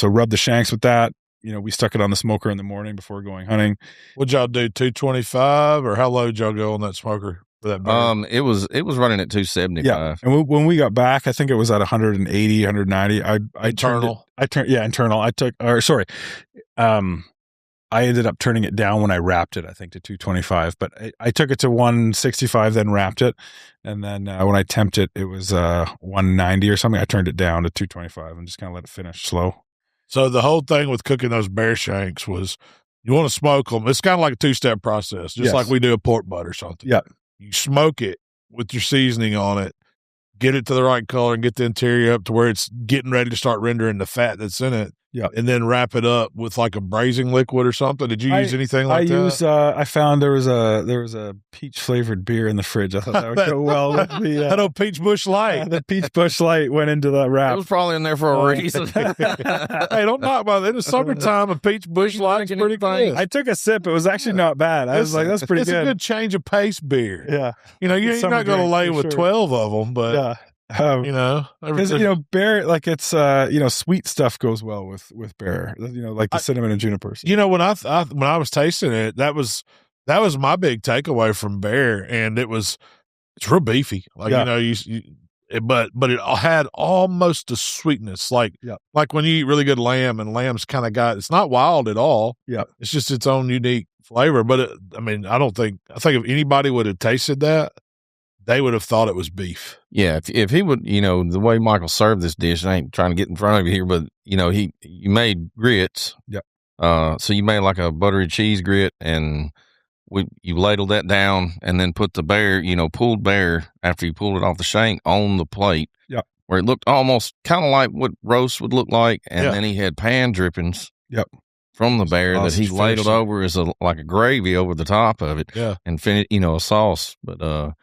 rub the shanks with that. We stuck it on the smoker in the morning before going hunting. What'd y'all do, 225, or how low did y'all go on that smoker for that bear? It was running at 275. Yeah, and when we got back, I think it was at 180, 190. Internal. Internal. I ended up turning it down when I wrapped it, I think, to 225. But I took it to 165, then wrapped it. And then when I temped it, it was 190 or something. I turned it down to 225 and just kind of let it finish slow. So the whole thing with cooking those bear shanks was you want to smoke them. It's kind of like a two-step process, just like we do a pork butt or something. Yeah. You smoke it with your seasoning on it, get it to the right color, and get the interior up to where it's getting ready to start rendering the fat that's in it. Yeah. And then wrap it up with like a braising liquid or something. Did you use anything like that? I found there was a peach flavored beer in the fridge. I thought that would go well with the I know Peach Bush Light. The Peach Bush Light went into the wrap. It was probably in there for a reason. Hey, don't knock about it. In the summertime, a Peach Bush Light's pretty good. I took a sip. It was actually not bad. I was like, that's pretty good. It's a good change of pace beer. Yeah. You're not going to lay with 12 of them, but yeah. Because bear, like it's sweet stuff goes well with bear, like the cinnamon and juniper. When I was tasting it, that was my big takeaway from bear, and it's real beefy, but it had almost a sweetness, like when you eat really good lamb, and lamb's kind of it's not wild at all. Yeah, it's just its own unique flavor. But I think if anybody would have tasted that, they would have thought it was beef. Yeah, if he would, the way Michael served this dish, I ain't trying to get in front of you here, but you made grits. Yep. So you made like a buttery cheese grit, and you ladled that down, and then put the bear, pulled bear after you pulled it off the shank on the plate. Yep. Where it looked almost kind of like what roast would look like, and then he had pan drippings. Yep. From the bear that he ladled over as like a gravy over the top of it. Yeah. And finished, a sauce, but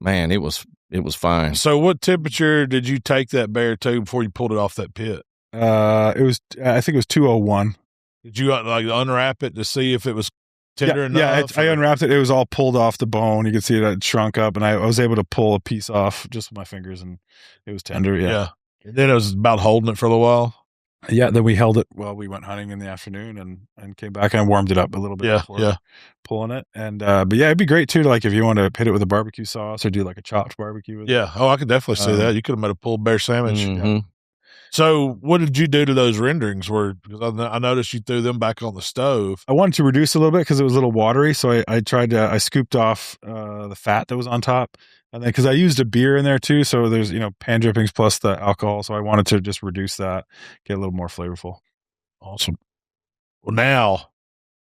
man, it was fine. So what temperature did you take that bear to before you pulled it off that pit? I think it was 201. Did you unwrap it to see if it was tender enough? Yeah, I unwrapped it. It was all pulled off the bone. You could see it had shrunk up, and I was able to pull a piece off just with my fingers, and it was tender. Yeah. And then it was about holding it for a little while. Yeah, then we held it while we went hunting in the afternoon and came back and warmed it up a little bit before pulling it. And but yeah, it'd be great too, like if you want to hit it with a barbecue sauce or do like a chopped barbecue with it. I could definitely see that. You could have made a pulled bear sandwich. Mm-hmm. Yeah. So what did you do to those renderings? Because I noticed you threw them back on the stove. I wanted to reduce a little bit because it was a little watery, so I scooped off the fat that was on top. And then, because I used a beer in there too, so there's pan drippings plus the alcohol, so I wanted to just reduce that, get a little more flavorful. Awesome. Well, now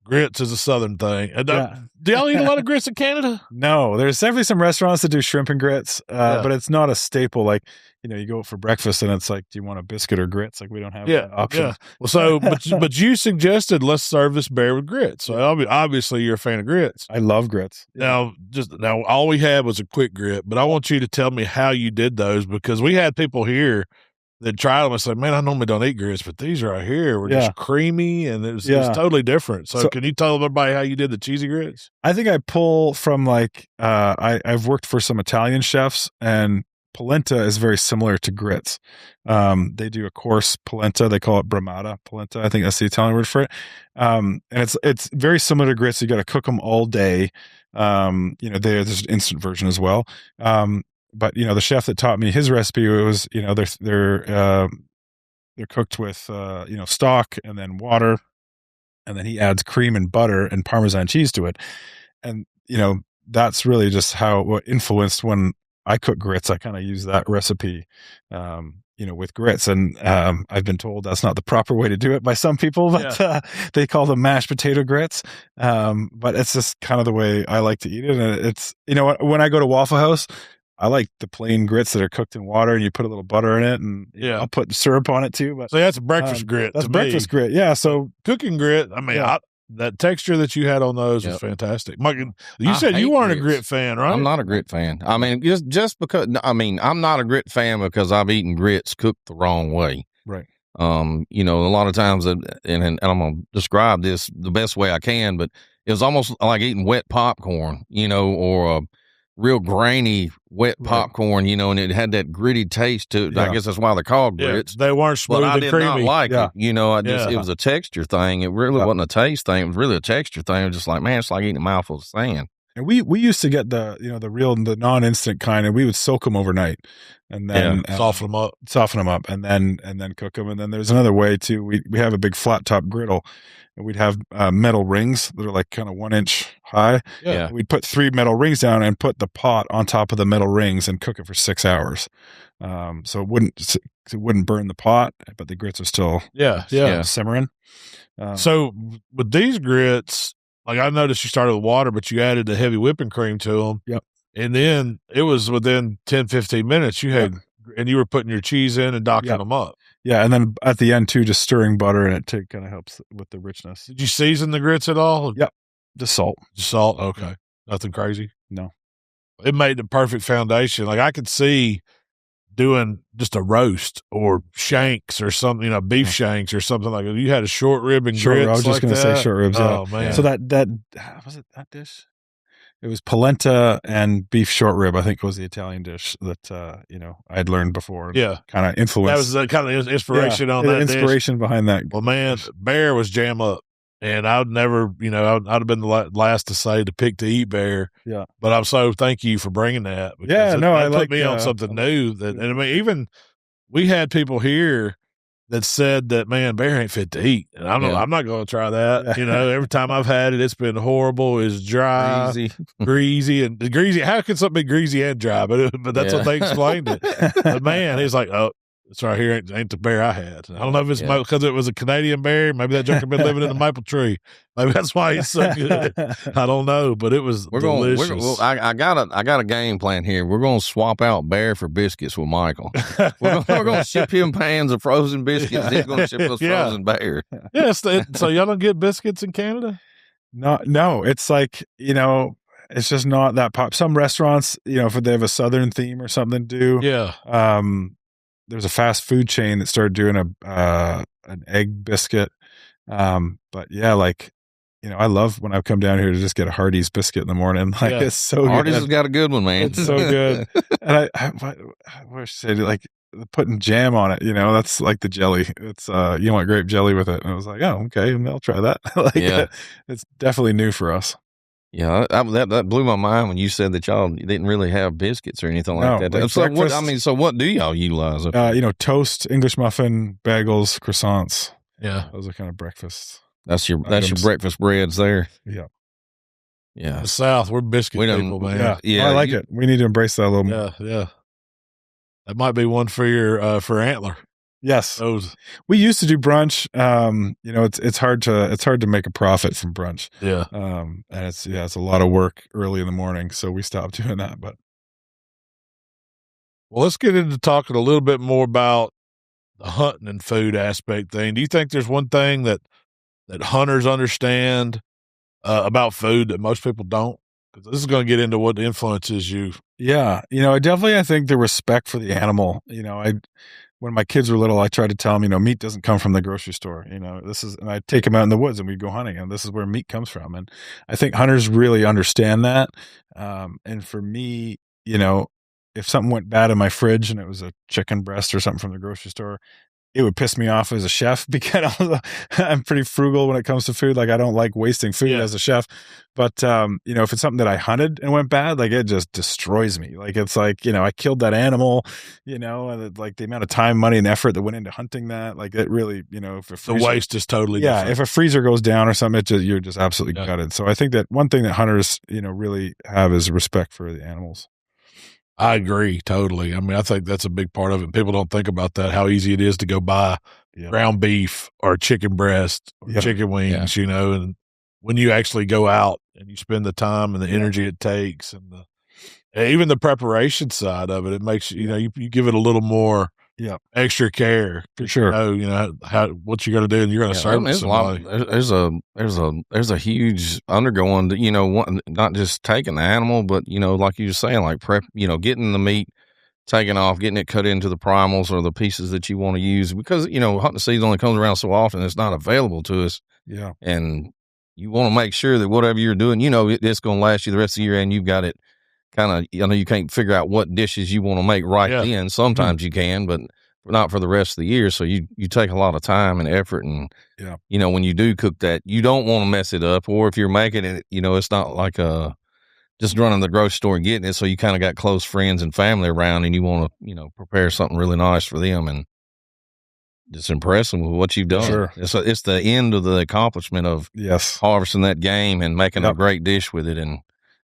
grits is a southern thing. Do y'all eat a lot of grits in Canada? No, there's definitely some restaurants that do shrimp and grits, but it's not a staple. Like you go out for breakfast and it's like, do you want a biscuit or grits? Like we don't have that option. Yeah. Well, so but you suggested let's serve this bear with grits. So obviously you're a fan of grits. I love grits. Now all we had was a quick grit, but I want you to tell me how you did those, because we had people here that tried them and said, man, I normally don't eat grits, but these right here were just creamy, and it was totally different. So can you tell everybody how you did the cheesy grits? I think I pull from I've worked for some Italian chefs, and polenta is very similar to grits. They do a coarse polenta. They call it bramata polenta. I think that's the Italian word for it. And it's very similar to grits. You got to cook them all day. There's an instant version as well. But the chef that taught me his recipe, it was they're cooked with stock and then water, and then he adds cream and butter and Parmesan cheese to it, and that's really just what influenced when I cook grits. I kind of use that recipe, with grits. And I've been told that's not the proper way to do it by some people, but they call them mashed potato grits. But it's just kind of the way I like to eat it. And it's, when I go to Waffle House, I like the plain grits that are cooked in water and you put a little butter in it, and I'll put syrup on it too. But so that's a breakfast grit. That's breakfast grit. Yeah. So cooking grit. I mean, that texture that you had on those was fantastic. Mike, you said you weren't a grit fan, right? I'm not a grit fan. I mean, just because. I mean, I'm not a grit fan because I've eaten grits cooked the wrong way. Right. A lot of times, and I'm going to describe this the best way I can, but it was almost like eating wet popcorn, or a real grainy wet popcorn, and it had that gritty taste to it. I guess that's why they're called grits. They weren't smooth and creamy. Not like it. It was a texture thing. It really wasn't a taste thing. It was really a texture thing. It was just like, man, it's like eating a mouthful of sand. And we used to get the non-instant kind, and we would soak them overnight, and then soften them up, and then cook them. And then there's another way too. We have a big flat top griddle, and we'd have metal rings that are like kind of 1 inch high. Yeah. We'd put 3 metal rings down and put the pot on top of the metal rings and cook it for 6 hours. So it wouldn't burn the pot, but the grits are still simmering. So with these grits, like I noticed you started with water, but you added the heavy whipping cream to them. Yep. And then it was within 10, 15 minutes you had, and you were putting your cheese in and docking them up. Yeah. And then at the end too, just stirring butter in it too kind of helps with the richness. Did you season the grits at all? Yep. Just salt. Okay. Yeah. Nothing crazy. No. It made the perfect foundation. Like I could see doing just a roast or shanks or something, beef shanks or something like that. You had a short rib and grits. I was just going to say short ribs. Oh man! So that was it. That dish. It was polenta and beef short rib. I think was the Italian dish that I had learned before. Yeah, kind of influenced. That was the kind of inspiration on that. Inspiration behind that. Well, man, Bear was jam up. And I'd never, I'd have been the last to say to pick to eat Bear. Yeah. But I'm so thank you for bringing that. It put me on something new. And I mean, even we had people here that said that, man, Bear ain't fit to eat. And I'm not going to try that. Every time I've had it, it's been horrible. It's dry, greasy, and greasy. How can something be greasy and dry? But that's what they explained it. But man, he's like, oh, it's right here. Ain't the bear I had. I don't know if it's because it was a Canadian bear. Maybe that junker been living in a maple tree. Maybe that's why he's so good. I don't know, but it was delicious. I got a game plan here. We're going to swap out Bear for biscuits with Michael. We're going to ship him pans of frozen biscuits. He's going to ship us frozen Bear. Yeah. So y'all don't get biscuits in Canada? No. It's like it's just not that pop. Some restaurants, if they have a Southern theme or something, do. Yeah. There's a fast food chain that started doing an egg biscuit. But yeah, I love when I come down here to just get a Hardee's biscuit in the morning. It's so good. Hardee's has got a good one, man. It's so good. And I wish they'd putting jam on it, that's like the jelly. It's you want grape jelly with it. And I was like, oh, okay, I'll try that. It's definitely new for us. Yeah, that blew my mind when you said that y'all didn't really have biscuits or anything like that. So what do y'all utilize? Toast, English muffin, bagels, croissants. Yeah, those are kind of breakfasts. That's your breakfast breads there. Yeah. The South, we're biscuit people, man. Yeah, I like it. We need to embrace that a little more. Yeah. That might be one for your for Antler. Yes, we used to do brunch. It's hard to make a profit from brunch. Yeah, and it's a lot of work early in the morning, so we stopped doing that. But let's get into talking a little bit more about the hunting and food aspect thing. Do you think there's one thing that hunters understand about food that most people don't? Because this is going to get into what influences you. Yeah, I think the respect for the animal. When my kids were little, I tried to tell them, meat doesn't come from the grocery store. And I take them out in the woods and we'd go hunting, and this is where meat comes from. And I think hunters really understand that. And for me, if something went bad in my fridge and it was a chicken breast or something from the grocery store, it would piss me off as a chef because I'm pretty frugal when it comes to food. Like I don't like wasting food as a chef, but if it's something that I hunted and went bad, like it just destroys me. Like it's like, I killed that animal, and like the amount of time, money and effort that went into hunting that, like it really, if a freezer, the waste is totally different. If a freezer goes down or something, you're just absolutely gutted. So I think that one thing that hunters, really have is respect for the animals. I agree totally. I mean, I think that's a big part of it. People don't think about that, how easy it is to go buy ground beef or chicken breast or chicken wings, and when you actually go out and you spend the time and the energy it takes and even the preparation side of it, it makes, you give it a little more extra care. For sure. What you're going to do and you're going to serve somebody. There's a huge undergoing, not just taking the animal, but, like you were saying, like prep, getting the meat taken off, getting it cut into the primals or the pieces that you want to use because, hunting season only comes around so often. It's not available to us. Yeah. And you want to make sure that whatever you're doing, it's going to last you the rest of the year and you've got it kind of, you can't figure out what dishes you want to make then. Sometimes you can, but not for the rest of the year. So you take a lot of time and effort and, when you do cook that, you don't want to mess it up. Or if you're making it, it's not like just running the grocery store and getting it. So you kind of got close friends and family around and you want to, prepare something really nice for them and just impress them with what you've done. Sure. It's the end of the accomplishment of harvesting that game and making a great dish with it. And,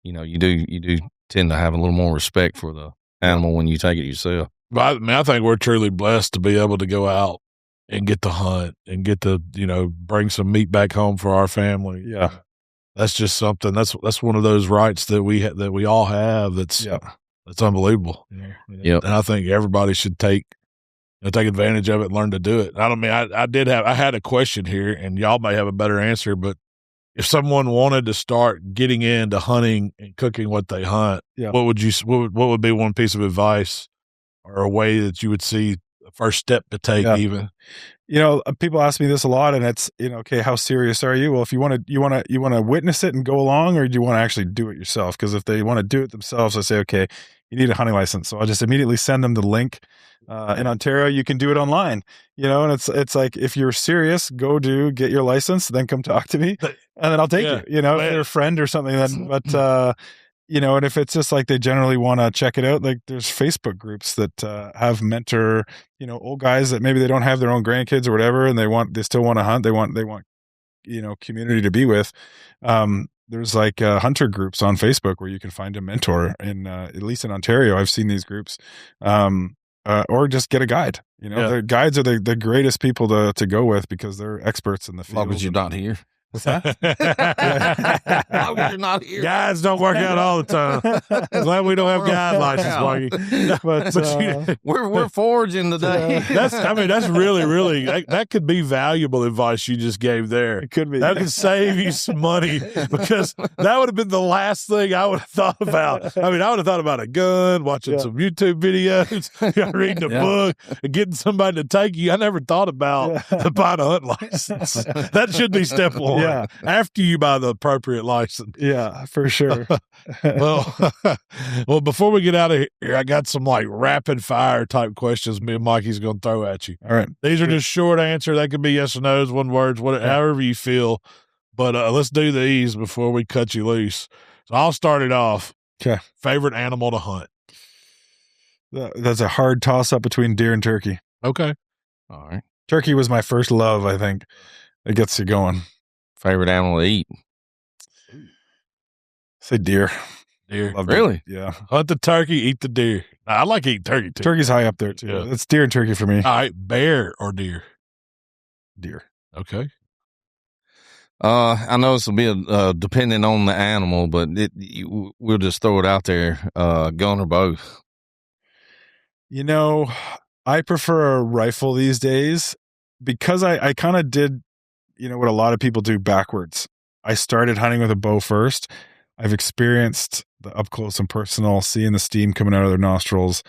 you do tend to have a little more respect for the animal when you take it yourself. But I think we're truly blessed to be able to go out and get to hunt and get to, bring some meat back home for our family. Yeah. That's just something that's one of those rights that we all have. That's unbelievable. Yeah. And I think everybody should take advantage of it and learn to do it. I had a question here and y'all may have a better answer, but if someone wanted to start getting into hunting and cooking what they hunt, what would be one piece of advice or a way that you would see the first step to take even? People ask me this a lot and it's, okay, how serious are you? Well, if you want to witness it and go along, or do you want to actually do it yourself? Because if they want to do it themselves, I say, okay, you need a hunting license. So I'll just immediately send them the link. In Ontario, you can do it online, and it's like, if you're serious, get your license, then come talk to me and then I'll take you, if you're a friend or something. But and if it's just like they generally want to check it out, like there's Facebook groups that have mentor, old guys that maybe they don't have their own grandkids or whatever, and they still want to hunt. They want community to be with. There's like hunter groups on Facebook where you can find a mentor at least in Ontario. I've seen these groups. Or just get a guide. The guides are the greatest people to go with because they're experts in the field. As long as you're not here. What's that? As long as you're not here. Guides don't work out all the time. Glad we don't have guide license, Mikey. We're foraging today. That's really, really, that could be valuable advice you just gave there. It could be. That could save you some money because that would have been the last thing I would have thought about. I would have thought about a gun, watching some YouTube videos, reading a book, and getting somebody to take you. I never thought about buying a hunt license. That should be step one. Yeah. After you buy the appropriate license. Yeah, for sure. Well, before we get out of here, I got some like rapid fire type questions me and Mikey's going to throw at you. All right. These are just short answer. They could be yes or no's, one words, however you feel. But let's do these before we cut you loose. So I'll start it off. Okay. Favorite animal to hunt? That's a hard toss up between deer and turkey. Okay. All right. Turkey was my first love, I think. It gets you going. Favorite animal to eat? Say deer. Deer. Really? Yeah. Hunt the turkey, eat the deer. I like eating turkey too. Turkey's high up there too. Yeah. It's deer and turkey for me. All right. Bear or deer? Deer. Okay. I know this will be depending on the animal, but we'll just throw it out there. Gun or both? I prefer a rifle these days because I kind of did, what a lot of people do backwards. I started hunting with a bow first. I've experienced the up close and personal, seeing the steam coming out of their nostrils.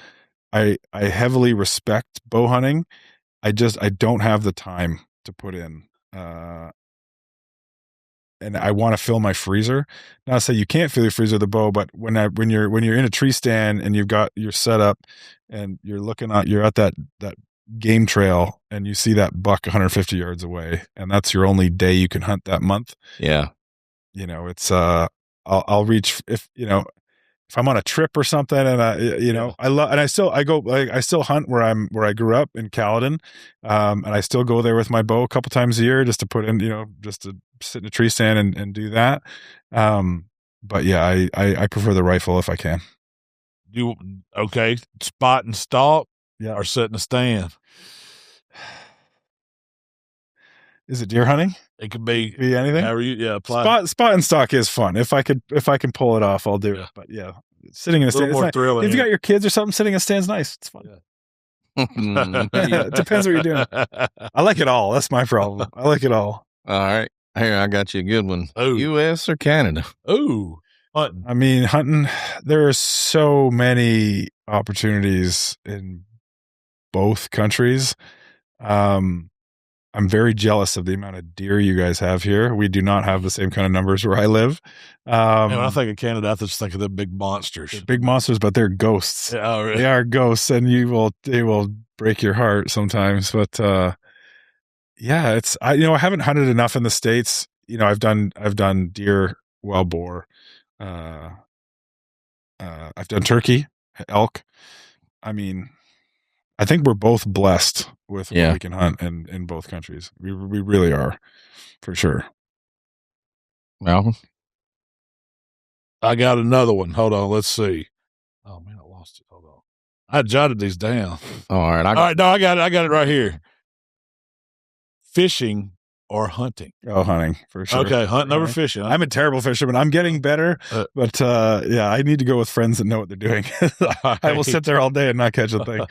I heavily respect bow hunting. I don't have the time to put in. And I want to fill my freezer. Not to say you can't fill your freezer with the bow, but when you're in a tree stand and you've got your setup and you're at that game trail and you see that buck 150 yards away, and that's your only day you can hunt that month. Yeah. It's I'll reach if I'm on a trip or something, and I still hunt where I grew up in Caledon, and I still go there with my bow a couple times a year just to put in, just to sit in a tree stand and do that. But yeah, I prefer the rifle if I can. Spot and stalk, yeah, or sit in a stand. Is it deer hunting? It could be anything. Spot and stalk is fun. If I can pull it off, I'll do it. But yeah, sitting in a stand, more thrilling. If you got your kids or something, sitting in a stand's nice. It's fun. Yeah. It depends what you're doing. I like it all. That's my problem. I like it all. All right, here I got you a good one. Ooh. U.S. or Canada? Ooh, hunting. I mean, hunting. There are so many opportunities in both countries. I'm very jealous of the amount of deer you guys have here. We do not have the same kind of numbers where I live. When I think of Canada, I just think of the big monsters. They're big monsters, but they're ghosts. Yeah, really? They are ghosts, and they will break your heart sometimes. But yeah, I haven't hunted enough in the States. I've done deer, wild boar. I've done turkey, elk. I mean, I think we're both blessed with what we can hunt in both countries. We really are, for sure. Malcolm? I got another one. Hold on. Let's see. Oh, man, I lost it. Hold on. I jotted these down. All right. No, I got it. I got it right here. Fishing or hunting? Oh, hunting, for sure. Okay, hunting over fishing. I'm a terrible fisherman. I'm getting better, but yeah, I need to go with friends that know what they're doing. I will sit there all day and not catch a thing.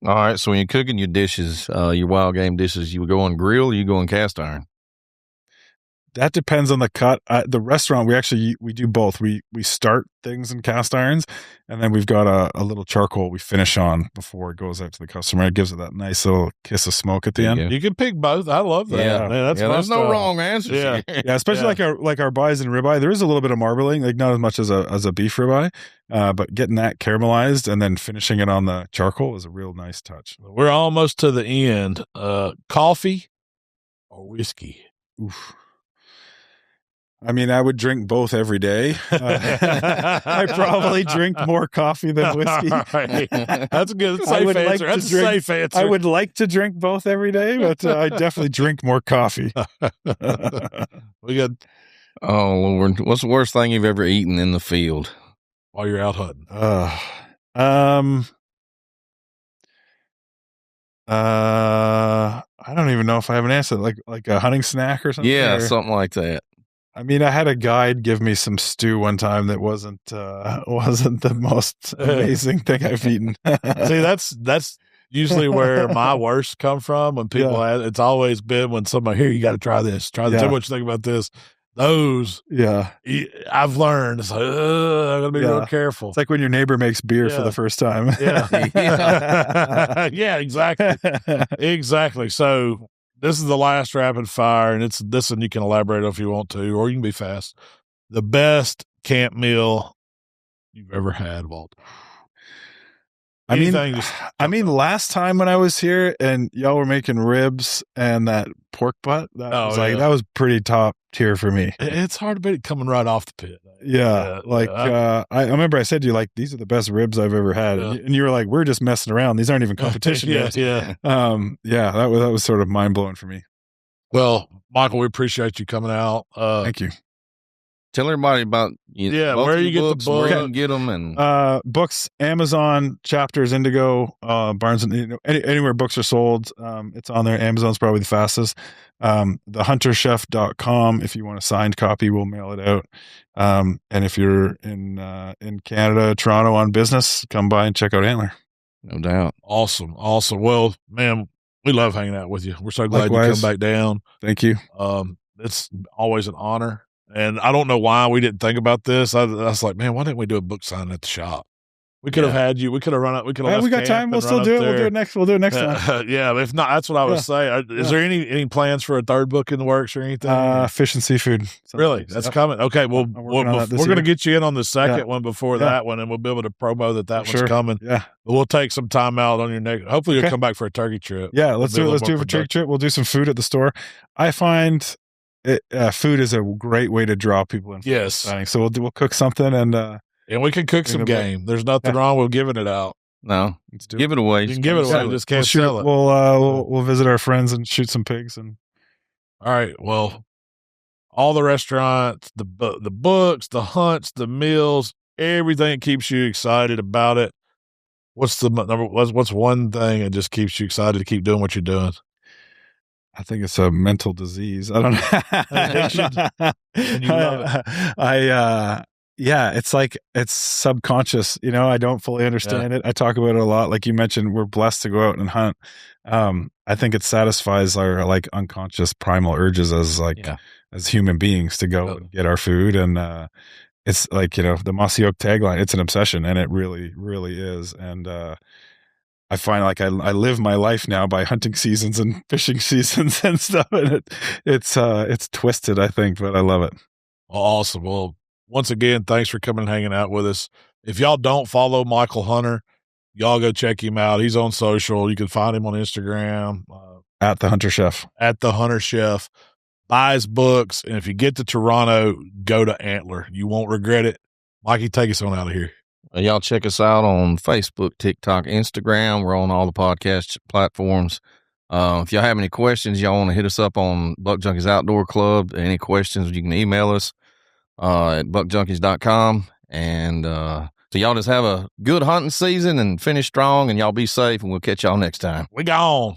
All right, so when you're cooking your dishes, your wild game dishes, you go on grill or you go on cast iron? That depends on the cut. The restaurant, we do both. We start things in cast irons, and then we've got a little charcoal we finish on before it goes out to the customer. It gives it that nice little kiss of smoke at the end. You can pick both. I love that. Yeah, man, there's no wrong answers. Yeah, yeah, especially like our bison ribeye. There is a little bit of marbling, like not as much as a beef ribeye, but getting that caramelized and then finishing it on the charcoal is a real nice touch. We're almost to the end. Coffee or whiskey? Oof. I mean, I would drink both every day. I probably drink more coffee than whiskey. Right. That's a good safe answer. That's a safe answer. I would like to drink both every day, but I definitely drink more coffee. We got. Oh, Lord. What's the worst thing you've ever eaten in the field? While you're out hunting? I don't even know if I have an answer. Like a hunting snack or something? Yeah, something like that. I mean, I had a guide give me some stew one time that wasn't the most amazing thing I've eaten. See, that's usually where my worst come from. When people it's always been when somebody, here, you got to try this. Try this. Tell me what you think about this. Those, I've learned. It's like, I'm gonna be real careful. It's like when your neighbor makes beer for the first time. Yeah, exactly, exactly. So this is the last rapid fire, and it's this one you can elaborate on if you want to, or you can be fast. The best camp meal you've ever had, Walt? I mean, last time when I was here and y'all were making ribs and that pork butt, that was pretty top tier for me. It's hard to beat it coming right off the pit. I remember I said to you, like, these are the best ribs I've ever had. And you were like, we're just messing around. These aren't even competition ribs. That was sort of mind blowing for me. Well, Michael, we appreciate you coming out. Thank you. Tell everybody about where you get the books, where you can get them, and books, Amazon, Chapters, Indigo, Barnes, and anywhere books are sold. It's on there. Amazon's probably the fastest. Thehunterchef.com. If you want a signed copy, we'll mail it out. And if you're in Canada, Toronto on business, come by and check out Antler. No doubt. Awesome. Well, man, we love hanging out with you. We're so glad you come back down. Thank you. It's always an honor. And I don't know why we didn't think about this. I was like, man, why didn't we do a book signing at the shop? We could have had you. We could have run up. We could have. We got time. We'll still do it. We'll do it next. We'll do it next time. Yeah. If not, that's what I was saying. Is there any plans for a third book in the works or anything? Fish and seafood. Really? That's coming. Okay. Well, we're going to get you in on the second one before that one, and we'll be able to promo that one's coming. Yeah. But we'll take some time out on your next. Hopefully, you'll come back for a turkey trip. Yeah. Let's do it. Let's do it for a turkey trip. We'll do some food at the store. I find food is a great way to draw people in. Yes. So we'll cook something and we can cook some game. There's nothing wrong with giving it out. No, give it away. You can give it away. Just can't sell it. We'll visit our friends and shoot some pigs. And all right. Well, all the restaurants, the books, the hunts, the meals, everything that keeps you excited about it. What's one thing that just keeps you excited to keep doing what you're doing? I think it's a mental disease. I don't know. And you love it. Yeah, it's subconscious. I don't fully understand it. I talk about it a lot. Like you mentioned, we're blessed to go out and hunt. I think it satisfies our unconscious primal urges as human beings to go and get our food. And it's the Mossy Oak tagline, it's an obsession, and it really, really is. And I find I live my life now by hunting seasons and fishing seasons and stuff. And it's twisted, I think, but I love it. Awesome. Well, once again, thanks for coming and hanging out with us. If y'all don't follow Michael Hunter, y'all go check him out. He's on social. You can find him on Instagram. At The Hunter Chef. At The Hunter Chef. Buy his books. And if you get to Toronto, go to Antler. You won't regret it. Mikey, take us on out of here. Y'all check us out on Facebook, TikTok, Instagram. We're on all the podcast platforms. If y'all have any questions, y'all want to hit us up on Buck Junkies Outdoor Club. Any questions, you can email us at buckjunkies.com. And so y'all just have a good hunting season and finish strong, and y'all be safe, and we'll catch y'all next time. We gone.